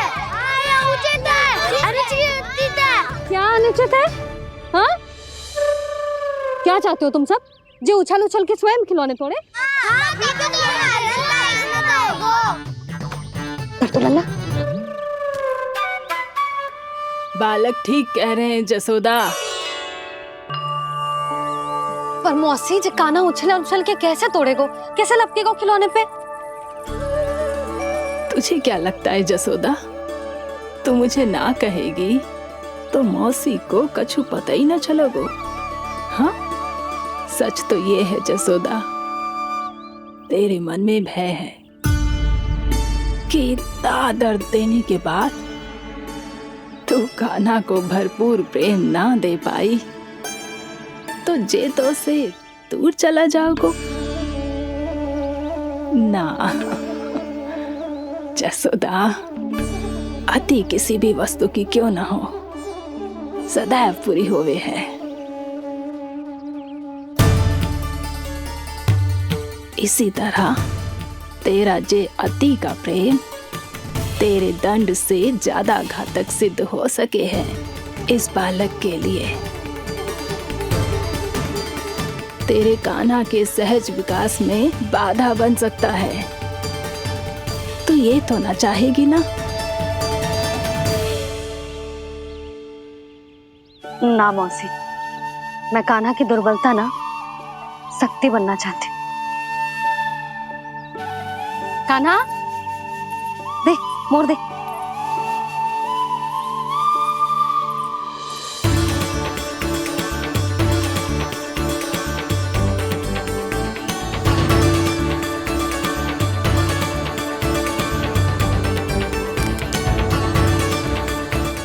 ये उचित है। अनुचित है। क्या अनुचित है? हाँ? क्या चाहते हो तुम सब? जो उछल उछल के स्वयं खिलौने तोड़े? तो लल्ला, बालक ठीक कह रहे हैं जसोदा। पर मौसी, जो कान्हा उछल उछल के कैसे तोड़ेगो, कैसे लपकेगो खिलौने पे? तुझे क्या लगता है जसोदा, तू मुझे ना कहेगी तो मौसी को कछु पता ही न चलोगो। हाँ, सच तो ये है जसोदा, तेरे मन में भय है कि इतना दर्द देने के बाद तू कान्हा को भरपूर प्रेम ना दे पाई तो जेतो से दूर चला जाओगो ना। जसोदा, अति किसी भी वस्तु की क्यों ना हो, सदैव पूरी होवे है। इसी तरह तेरा जे अति का प्रेम तेरे दंड से ज्यादा घातक सिद्ध हो सके है इस बालक के लिए। तेरे कान्हा के सहज विकास में बाधा बन सकता है। तो ये तो ना चाहेगी ना? ना मौसी, मैं कान्हा की दुर्बलता ना शक्ति बनना चाहती। कान्हा, दे, मोड़ दे।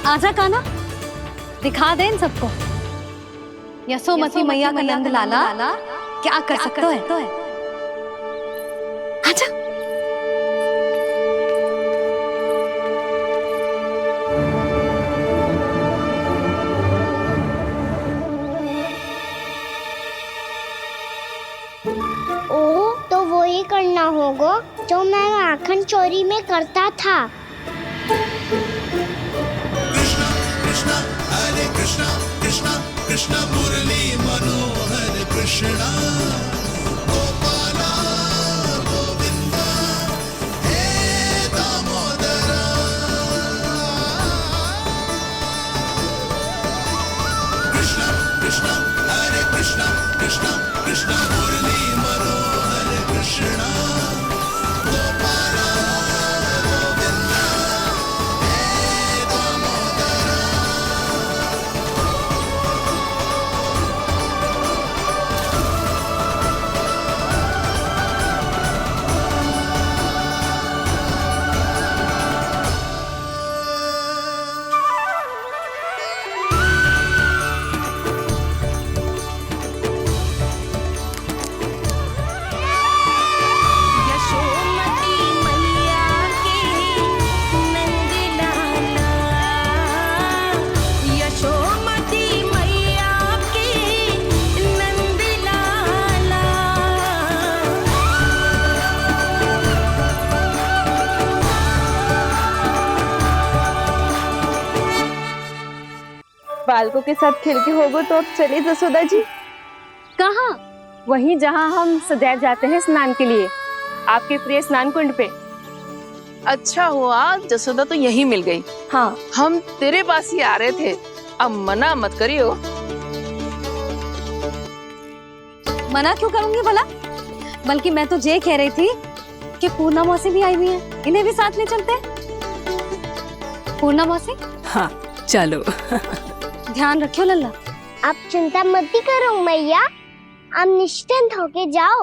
आजा कान्हा, दिखा दे इन सबको यशोमती मैया का नंद लाला क्या कर सकता है। आजा। ओ, तो वो ही करना होगा जो मैं माखन चोरी में करता था। कृष्णा कृष्णा मुरली मनोहर कृष्णा गोपाला गोविंदा हे दामोदरा। कृष्णा कृष्णा हरे कृष्णा कृष्णा कृष्णा मुरली मनोहर कृष्णा गोपाला गोविंदा हे दामोदरा। बालकों के साथ खेल के होगो तो अब चलिए जसोदा जी। कहाँ? वहीं जहाँ हम सदैव जाते हैं स्नान के लिए, आपके प्रिय स्नान कुंड पे। अच्छा हुआ जसोदा तो यही मिल गई। हाँ, हम तेरे पास ही आ रहे थे, अब मना मत करियो। मना क्यों करूंगी भला? बल्कि मैं तो ये कह रही थी कि पूर्णा मौसी भी आई हुई है, इन्हें भी साथ में चलते हैं। पूर्णा मौसी, हाँ चलो। ध्यान रखियो लल्ला। आप चिंता मत करो मैया, आप निश्चिंत होके जाओ,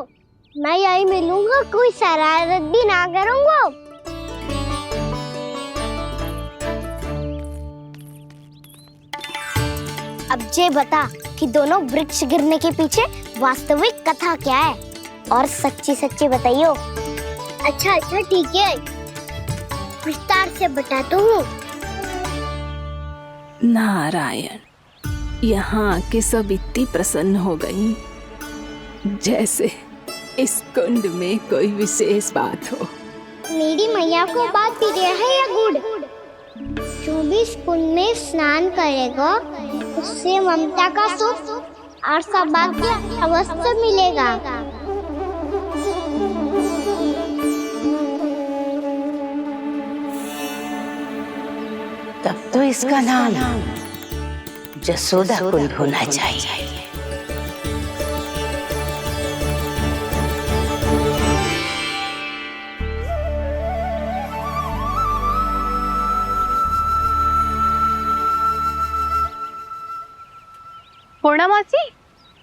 मैं यही मिलूंगा, कोई शरारत भी ना करूंगा। अब ये बता कि दोनों वृक्ष गिरने के पीछे वास्तविक कथा क्या है, और सच्ची सच्ची बताइयो। अच्छा ठीक है, विस्तार से बताता हूँ। नारायण, यहाँ के सब इतनी प्रसन्न हो गई जैसे इस कुंड में कोई विशेष बात हो। मेरी मैया को बात प्रिय है या गुड़? जो भी इस कुंड में स्नान करेगा उससे ममता का सुख और सौभाग्य अवश्य मिलेगा। तब तो इसका नाम जसोदा कुंड होना चाहिए। पूर्णा मौसी,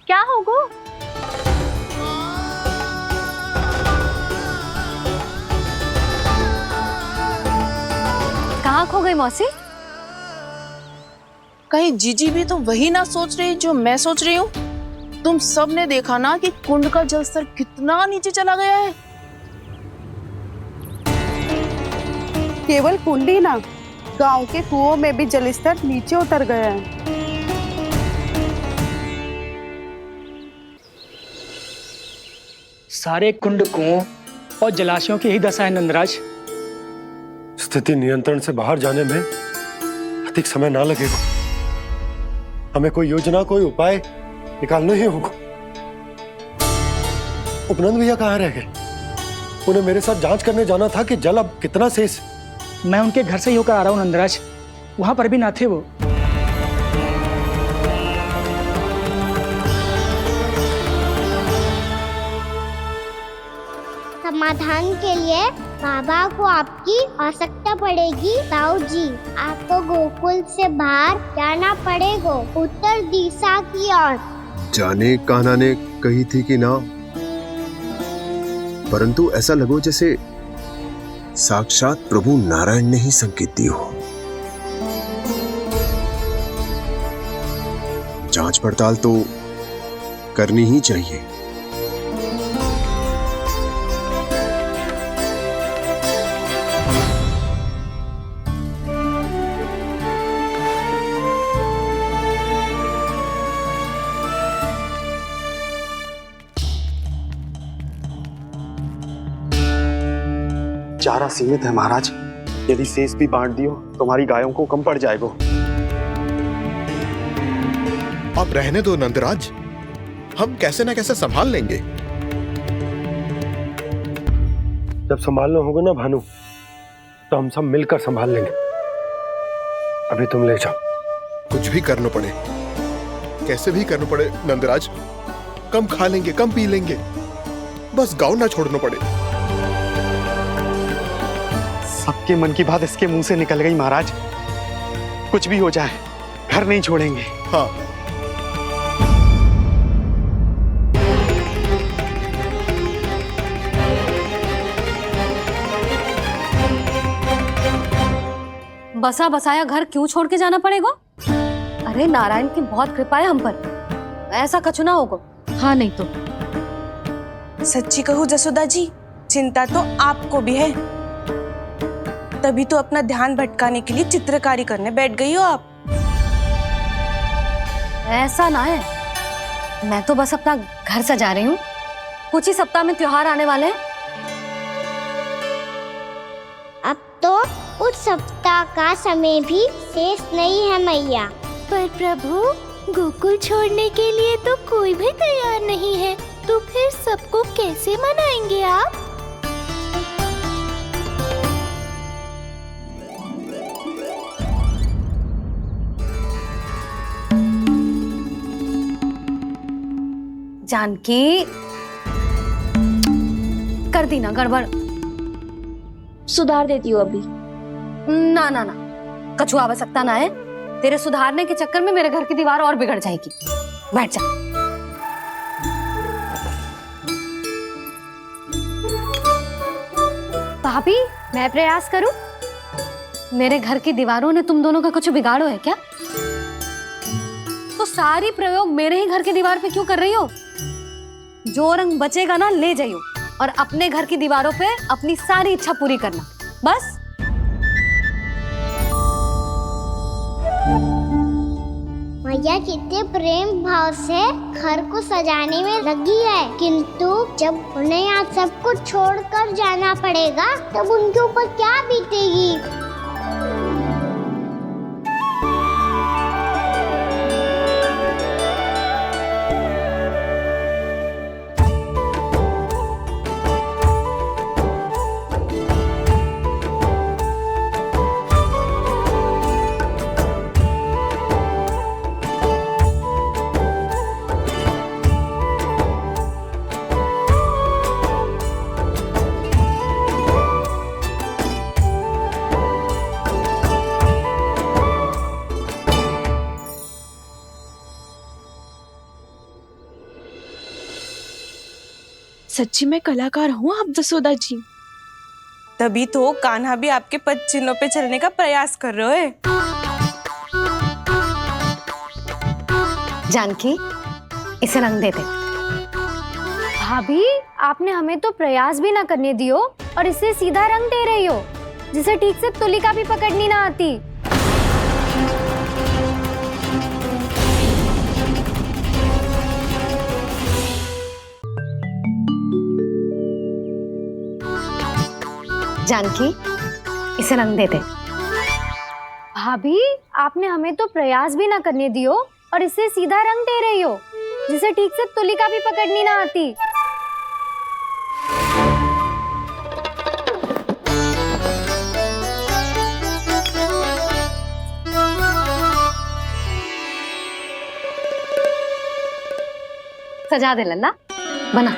क्या होगो? कहाँ खो गई मौसी? कहीं जीजी भी तो वही ना सोच रही जो मैं सोच रही हूँ। तुम सब ने देखा ना कि कुंड का जलस्तर कितना नीचे चला गया है। केवल कुंड ही ना, गांव के कुओं में भी जलस्तर नीचे उतर गया है। सारे कुंड कुओं और जलाशयों की ही दशा है नंदराज। स्थिति नियंत्रण से बाहर जाने में अधिक समय ना लगेगा। हमें कोई योजना, कोई उपाय निकालना ही होगा। उपनंद भैया कहाँ रह गए? उन्हें मेरे साथ जांच करने जाना था कि जल अब कितना शेष। मैं उनके घर से ही होकर आ रहा हूँ नंदराज, वहां पर भी ना थे वो। समाधान के लिए बाबा को आपकी आवश्यकता पड़ेगी। ताऊ जी, आपको गोकुल से बाहर जाना पड़ेगा, उत्तर दिशा की ओर। जाने कान्हा ने कही थी कि ना, परंतु ऐसा लगो जैसे साक्षात प्रभु नारायण ने ही संकेत दी हो। जांच पड़ताल तो करनी ही चाहिए। चारा सीमित है महाराज, यदि शेष भी बांट दियो तो हमारी गायों को कम पड़ जाएगा। आप रहने दो नंदराज, हम कैसे न कैसे संभाल लेंगे। जब संभालना होगा ना भानु, तो हम सब मिलकर संभाल लेंगे। अभी तुम ले जाओ। कुछ भी करना पड़े, कैसे भी करना पड़े नंदराज, कम खा लेंगे, कम पी लेंगे, बस गाँव ना छोड़ना पड़े। सबके मन की बात इसके मुंह से निकल गई महाराज। कुछ भी हो जाए घर नहीं छोड़ेंगे। हाँ, बसा बसाया घर क्यों छोड़ के जाना पड़ेगा? अरे नारायण की बहुत कृपा है हम पर, ऐसा कछु ना होगा। हाँ नहीं तो सच्ची कहूँ जसोदा जी, चिंता तो आपको भी है, तभी तो अपना ध्यान भटकाने के लिए चित्रकारी करने बैठ गई हो आप। ऐसा ना है, मैं तो बस अपना घर सजा रही हूँ। कुछ ही सप्ताह में त्योहार आने वाले हैं। अब तो कुछ सप्ताह का समय भी शेष नहीं है मैया। पर प्रभु, गोकुल छोड़ने के लिए तो कोई भी तैयार नहीं है, तो फिर सबको कैसे मनाएंगे आप? जानकी, कर दी ना गड़बड़। सुधार देती हूँ अभी। ना ना ना, कछु आवश्यकता ना है। तेरे सुधारने के चक्कर में मेरे घर की दीवार और बिगड़ जाएगी। बैठ जा। भाभी, मैं प्रयास करूं? मेरे घर की दीवारों ने तुम दोनों का कुछ बिगाड़ो है क्या? तो सारी प्रयोग मेरे ही घर की दीवार पे क्यों कर रही हो? जो रंग बचेगा ना ले जाइयो और अपने घर की दीवारों पे अपनी सारी इच्छा पूरी करना, बस। मैया कितने प्रेम भाव से घर को सजाने में लगी है, किंतु जब उन्हें यहाँ सब कुछ छोड़कर जाना पड़ेगा तब उनके ऊपर क्या बीतेगी? सच्ची में कलाकार हूँ आप जसोदा जी। तभी तो कान्हा भी आपके पद चिन्हों पे चलने का प्रयास कर रहे हैं। जानकी, इसे रंग दे दे। भाभी, आपने हमें तो प्रयास भी ना करने दियो और इसे सीधा रंग दे रही हो, जिसे ठीक से तुलिका भी पकड़नी ना आती। जानकी, इसे रंग दे दे। भाभी, आपने हमें तो प्रयास भी ना करने दियो और इसे सीधा रंग दे रही हो, जिसे ठीक से तुलिका भी पकड़नी ना आती। सजा दे लल्ला, बना।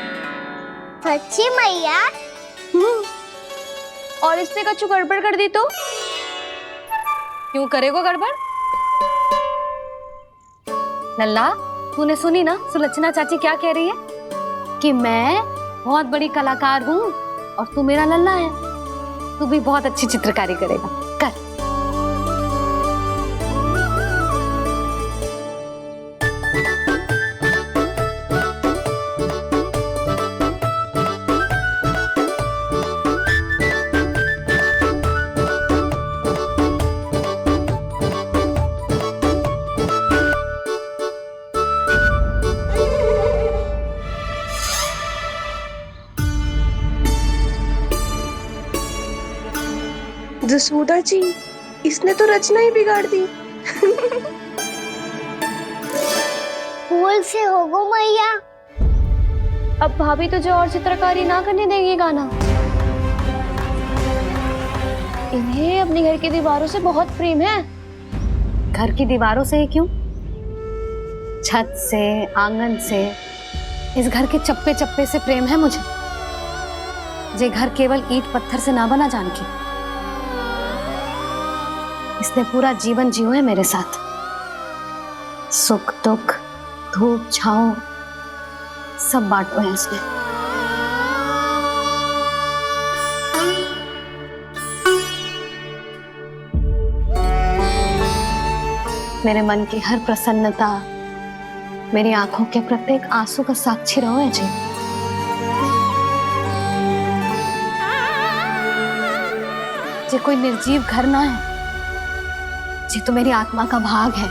सच्ची मैया? और इसने कछु गड़बड़ कर दी तो? क्यों करेगो गड़बड़? लल्ला, तूने सुनी ना सुलक्षणा चाची क्या कह रही है? कि मैं बहुत बड़ी कलाकार हूँ और तू मेरा लल्ला है। तू भी बहुत अच्छी चित्रकारी करेगा, कर। जसोदा जी, इसने तो रचना ही बिगाड़ दी। फूल से होगो मैया। अब भाभी तुझे और चित्रकारी ना करने देंगे गाना। इन्हें अपने घर की दीवारों से बहुत प्रेम है। घर की दीवारों से ही क्यों? छत से, आंगन से, इस घर के चप्पे चप्पे से प्रेम है मुझे। ये घर केवल ईंट पत्थर से ना बना जानकी। इसने पूरा जीवन जियो है मेरे साथ। सुख दुख, धूप छांव सब बांटो है इसने। मेरे मन की हर प्रसन्नता, मेरी आंखों के प्रत्येक आंसू का साक्षी रहो है जी। ये कोई निर्जीव घर ना है, ये तो मेरी आत्मा का भाग है।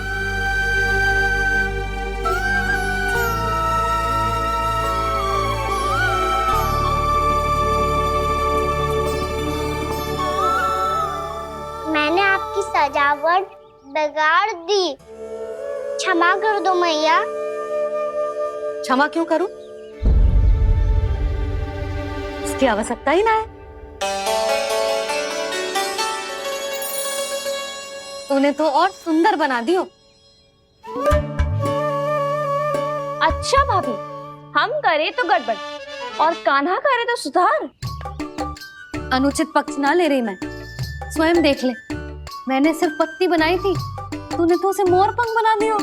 मैंने आपकी सजावट बिगाड़ दी, क्षमा कर दो मैया। क्षमा क्यों करूं? इसकी आवश्यकता ही ना है। तूने तो और सुंदर बना दियो। अच्छा भाभी, हम करे तो गड़बड़ और कान्हा करे तो सुधार। अनुचित पक्ष ना ले रही मैं। स्वयं देख ले, मैंने सिर्फ पत्ती बनाई थी, तूने तो उसे मोर पंख बना दियो।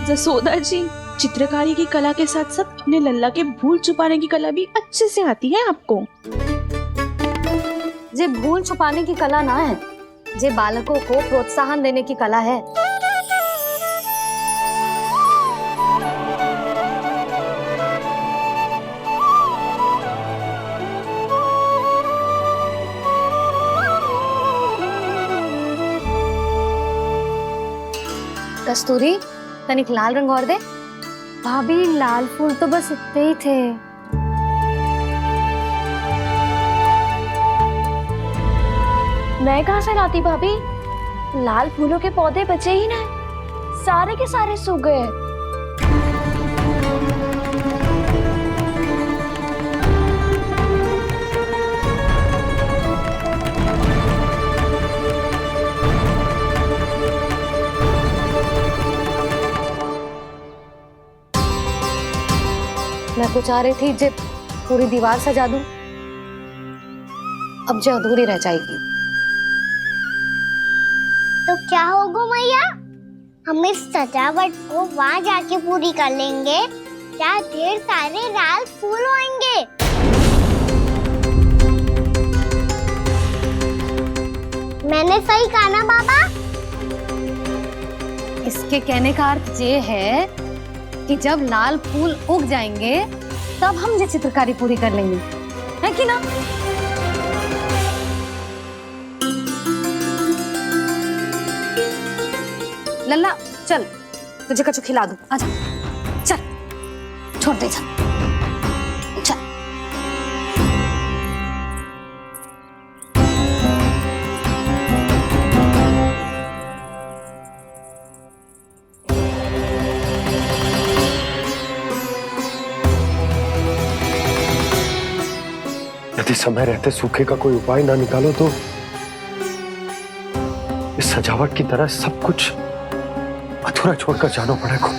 जसोदा जी, चित्रकारी की कला के साथ साथ अपने लल्ला के भूल छुपाने की कला भी अच्छे से आती है आपको। जे भूल छुपाने की कला ना है, जे बालकों को प्रोत्साहन देने की कला है। कस्तूरी, तनिक लाल रंग और दे। भाभी, लाल फूल तो बस इतने ही थे। मैं कहाँ से लाती भाभी? लाल फूलों के पौधे बचे ही ना, सारे के सारे सूख गए। मैं तो चाह रही थी जे पूरी दीवार सजा दूं, अब जो अधूरी रह जाएगी। तो क्या होगा मैया? हम इस सजावट को वहाँ जाके पूरी कर लेंगे जहाँ ढेर सारे लाल फूल होंगे। मैंने सही कहा ना बाबा? इसके कहने का अर्थ ये है कि जब लाल फूल उग जाएंगे तब हम ये चित्रकारी पूरी कर लेंगे, है कि ना? लल्ला चल, तुझे कछु खिला दूं, आजा, चल, छोड़ दे, चल। यदि समय रहते सूखे का कोई उपाय ना निकालो तो इस सजावट की तरह सब कुछ अधूरा छोड़कर जाना पड़ेगा।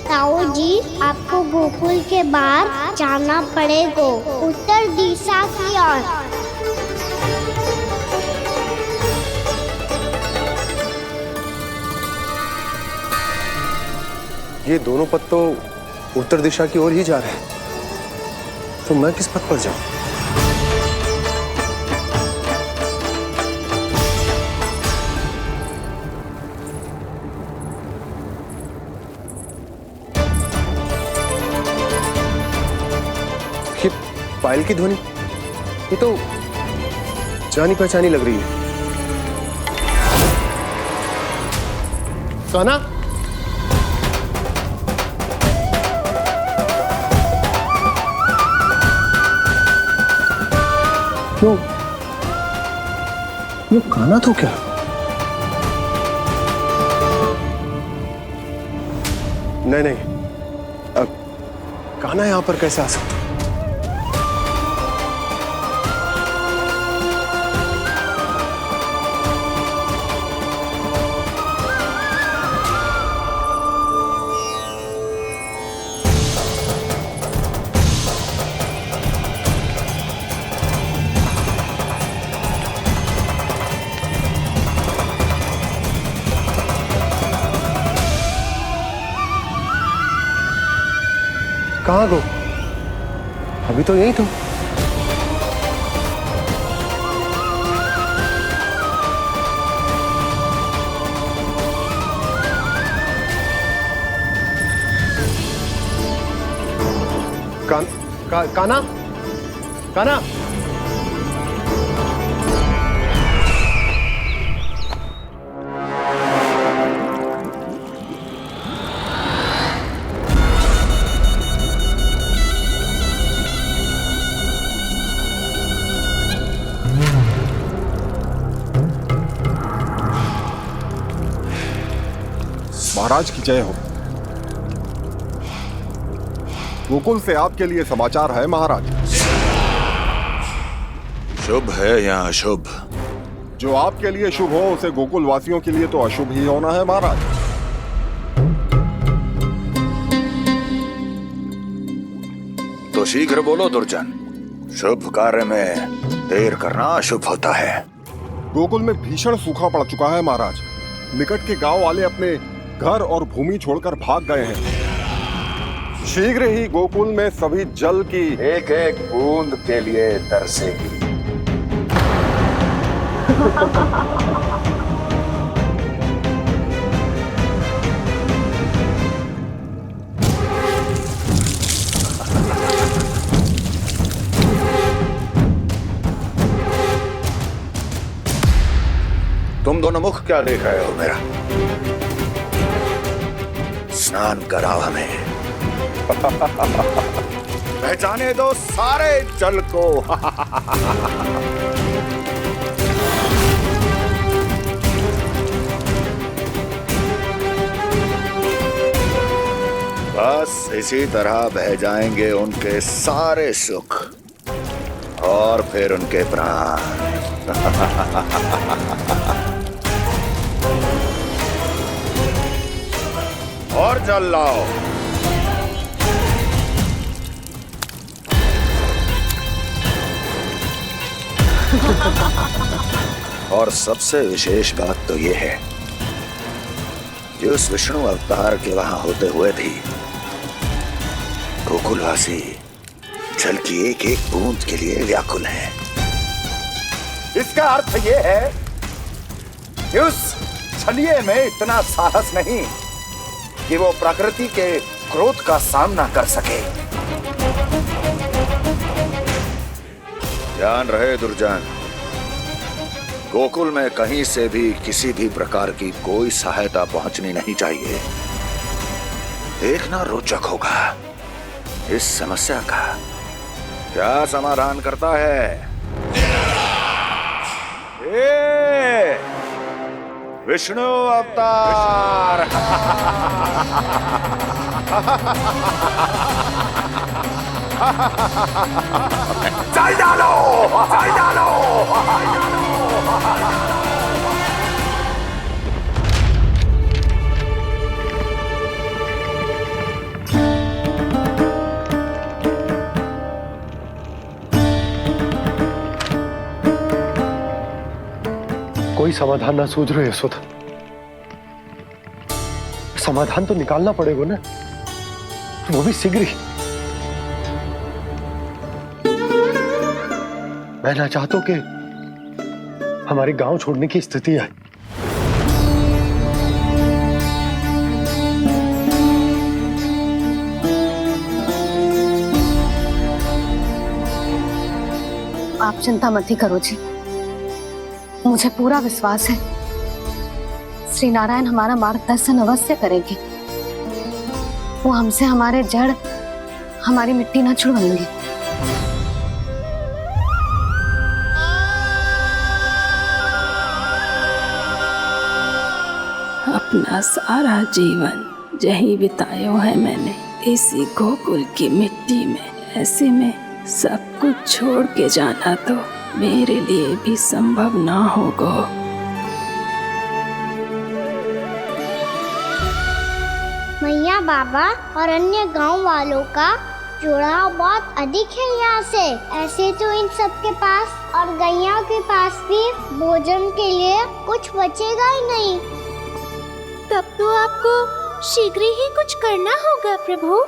ताऊ जी, आपको गोकुल के बाहर जाना पड़ेगा, उत्तर दिशा की ओर। ये दोनों पथ तो उत्तर दिशा की ओर ही जा रहे हैं, तो मैं किस पथ पर जाऊं? पायल की ध्वनि, ये तो जानी पहचानी लग रही है। कान्हा, क्यों? ये कान्हा तो क्या? नहीं नहीं, अब कान्हा यहां पर कैसे आ सकता? कहाँ गो? अभी तो यही तुम। काना काना महाराज की जय हो। गोकुल से आपके लिए समाचार है महाराज। शुभ है या अशुभ? जो आपके लिए शुभ हो उसे गोकुल वासियों के लिए तो अशुभ ही होना है महाराज। तो शीघ्र बोलो दुर्जन, शुभ कार्य में देर करना अशुभ होता है। गोकुल में भीषण सूखा पड़ चुका है महाराज। निकट के गांव वाले अपने घर और भूमि छोड़कर भाग गए हैं। शीघ्र ही गोकुल में सभी जल की एक एक बूंद के लिए तरसेगी। तुम दोनों मुख क्या देख रहे हो मेरा? स्नान कराओ हमें। पहचाने दो सारे जल को। बस इसी तरह बह जाएंगे उनके सारे सुख और फिर उनके प्राण। और जल लाओ। और सबसे विशेष बात तो ये है कि उस विष्णु अवतार के वहां होते हुए भी गोकुलवासी जल की एक एक बूंद के लिए व्याकुल हैं। इसका अर्थ ये है कि उस छलिए में इतना साहस नहीं कि वो प्रकृति के क्रोध का सामना कर सके। ध्यान रहे दुर्जन, गोकुल में कहीं से भी किसी भी प्रकार की कोई सहायता पहुंचनी नहीं चाहिए। देखना रोचक होगा इस समस्या का क्या समाधान करता है। विष्णु अवतार। चल डालो, चल डालो। कोई समाधान ना सूझ रहे यशोदा। समाधान तो निकालना पड़ेगा ना, वो भी शीघ्र ही। मैं ना चाहता कि हमारे गांव छोड़ने की स्थिति आए। आप चिंता मत ही करो जी, मुझे पूरा विश्वास है श्री नारायण हमारा मार्गदर्शन अवश्य करेंगे। वो हमसे हमारे जड़, हमारी मिट्टी ना छुड़वाएंगे। अपना सारा जीवन यही बिताया है मैंने, इसी गोकुल की मिट्टी में। ऐसे में सब कुछ छोड़ के जाना तो मेरे लिए भी संभव ना होगा। मैया, बाबा और अन्य गांव वालों का जुड़ाव बहुत अधिक है यहाँ से। ऐसे तो इन सब के पास और गैया के पास भी भोजन के लिए कुछ बचेगा ही नहीं। तब तो आपको शीघ्र ही कुछ करना होगा प्रभु।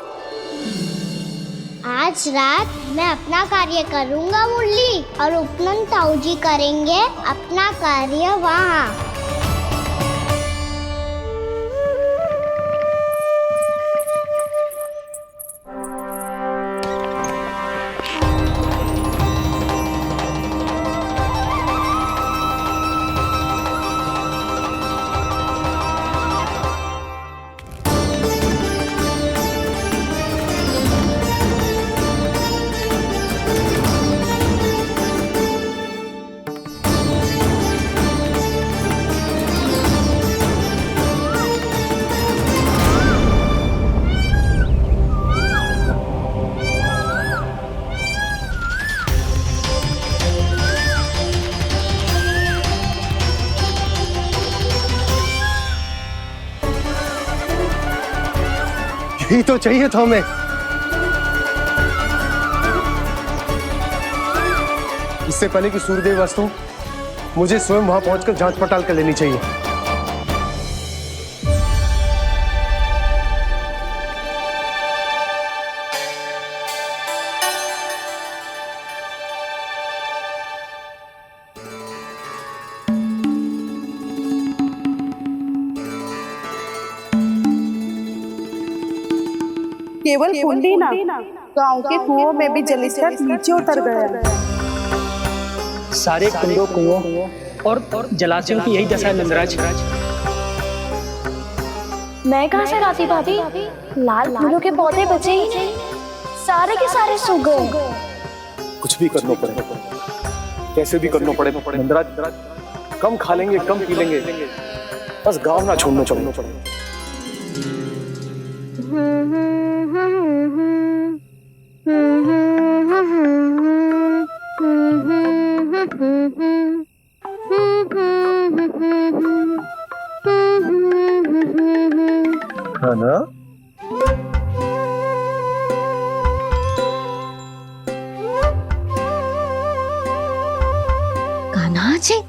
आज रात मैं अपना कार्य करूंगा मुरली, और उपनंद ताऊ जी करेंगे अपना कार्य वहाँ। यही तो चाहिए था हमें। इससे पहले कि सूर्यदेव वास्तु, मुझे स्वयं वहां पहुंचकर जांच पड़ताल कर लेनी चाहिए। केवल कुंडी ना, गांव के कुओं में भी जलस्तर नीचे उतर गया है। सारे कुंडों, कुओं और जलाशयों की यही दशा है नंदराज। मैं कहाँ से लाती भाभी? लाल फूलों के पौधे बचे ही नहीं, सारे के सारे सूख गए। कुछ भी करना पड़े, कैसे भी करना पड़े नंदराज। कम खा लेंगे, कम पी लेंगे, बस गांव ना छोड़ना चाहिए। है ना? कान्हा जी,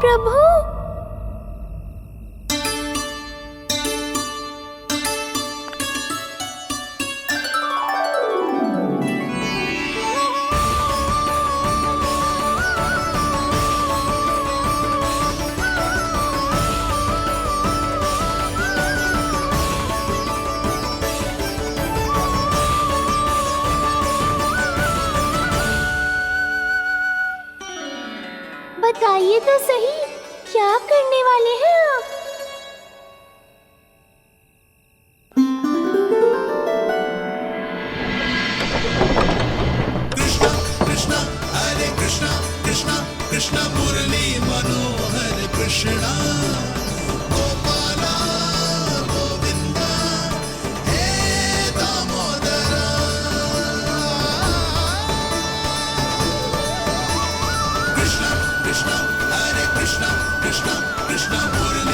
प्रभु, बताइए तो सही, क्या करने वाले हैं आप? कृष्णा हरे कृष्णा, कृष्णा कृष्णा मुरली मनोहर कृष्णा, गोपाला गोविंदा हे दामोदरा। कृष्णा कृष्णा हरे कृष्णा, कृष्णा कृष्णा मुरली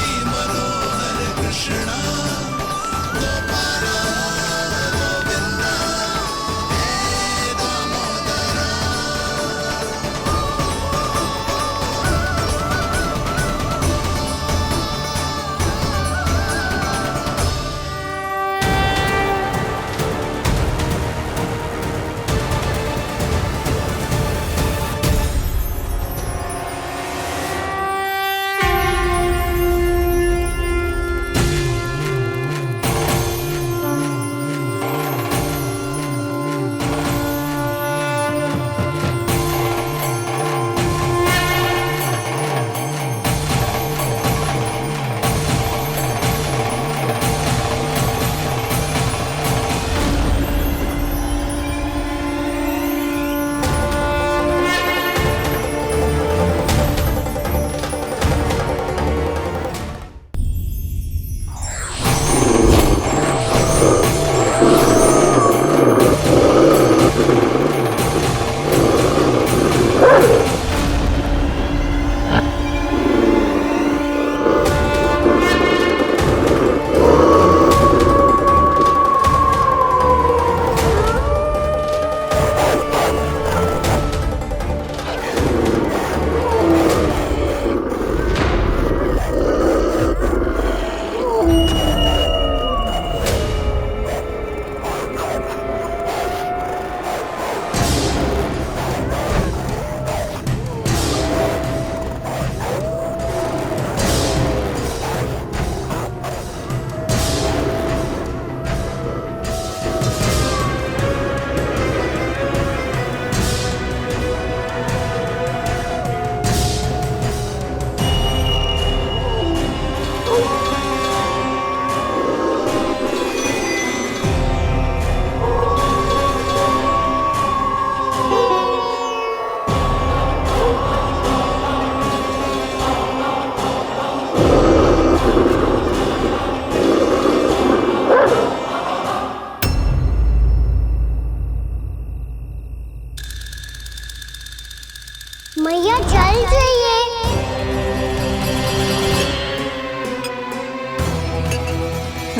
मैया चल जाइए।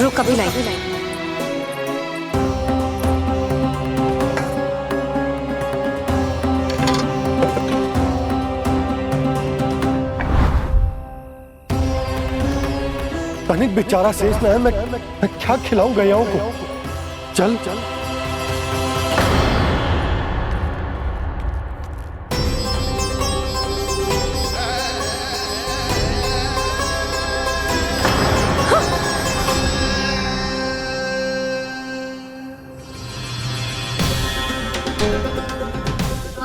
रुक अभी लाई। तनिक बेचारा शेष न है, मैं क्या खिलाऊं गयाओं को। चल चल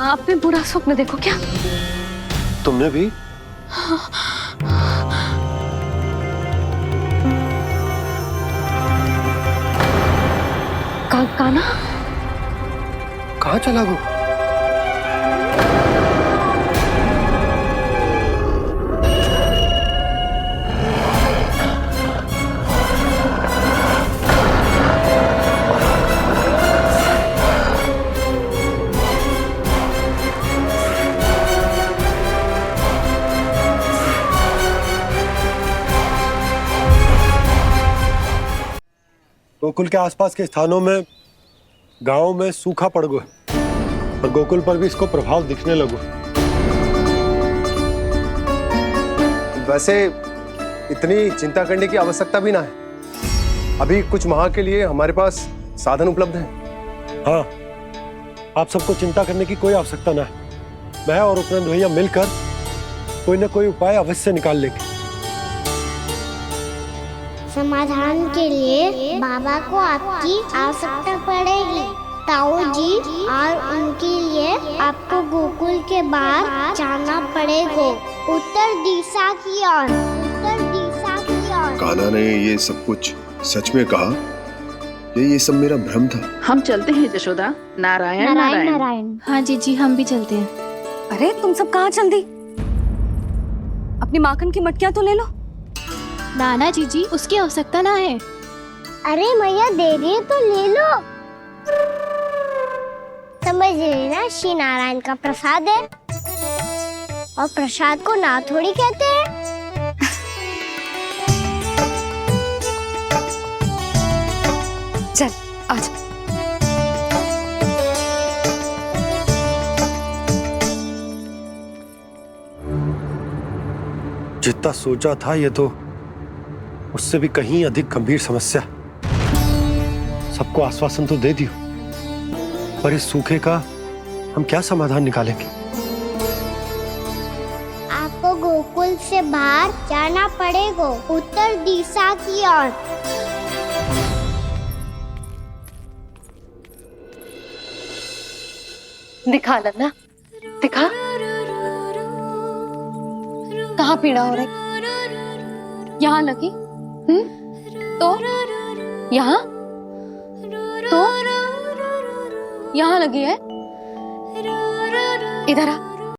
आपने बुरा स्वप्न देखो क्या? तुमने भी? काना कहाँ चला वो? गोकुल के आसपास के स्थानों में, गांव में सूखा पड़ गया और गोकुल पर भी इसको प्रभाव दिखने लगो। वैसे इतनी चिंता करने की आवश्यकता भी ना है। अभी कुछ माह के लिए हमारे पास साधन उपलब्ध है। हाँ, आप सबको चिंता करने की कोई आवश्यकता ना है। मैं और उपनंद भैया मिलकर कोई ना कोई उपाय अवश्य निकाल लेंगे। समाधान के लिए बाबा को आपकी आवश्यकता पड़ेगी। ताऊ जी और उनके लिए आपको गोकुल के बाहर जाना पड़ेगा, उत्तर दिशा की ओर। उत्तर दिशा की ओर। कान्हा ने ये सब कुछ सच में कहा या ये सब मेरा भ्रम था? हम चलते हैं जशोदा। नारायण नारायण नारायण। हाँ जीजी, हम भी चलते हैं। अरे तुम सब कहाँ चल दी? अपनी माखन की मटकियां तो ले लो। नाना जीजी, उसकी आवश्यकता ना है। अरे मैया दे रही है तो ले लो। समझ लेना, श्री नारायण का प्रसाद है और प्रसाद को ना थोड़ी कहते हैं। चल आज। जितना सोचा था ये तो उससे भी कहीं अधिक गंभीर समस्या। सबको आश्वासन तो दे दियो, पर इस सूखे का हम क्या समाधान निकालेंगे? आपको गोकुल से बाहर जाना पड़ेगा, उत्तर दिशा की ओर। दिखा लन्ना, दिखा। कहाँ पीड़ा हो रही? यहाँ लगी? तो यहाँ? तो यहाँ लगी है? इधर आ।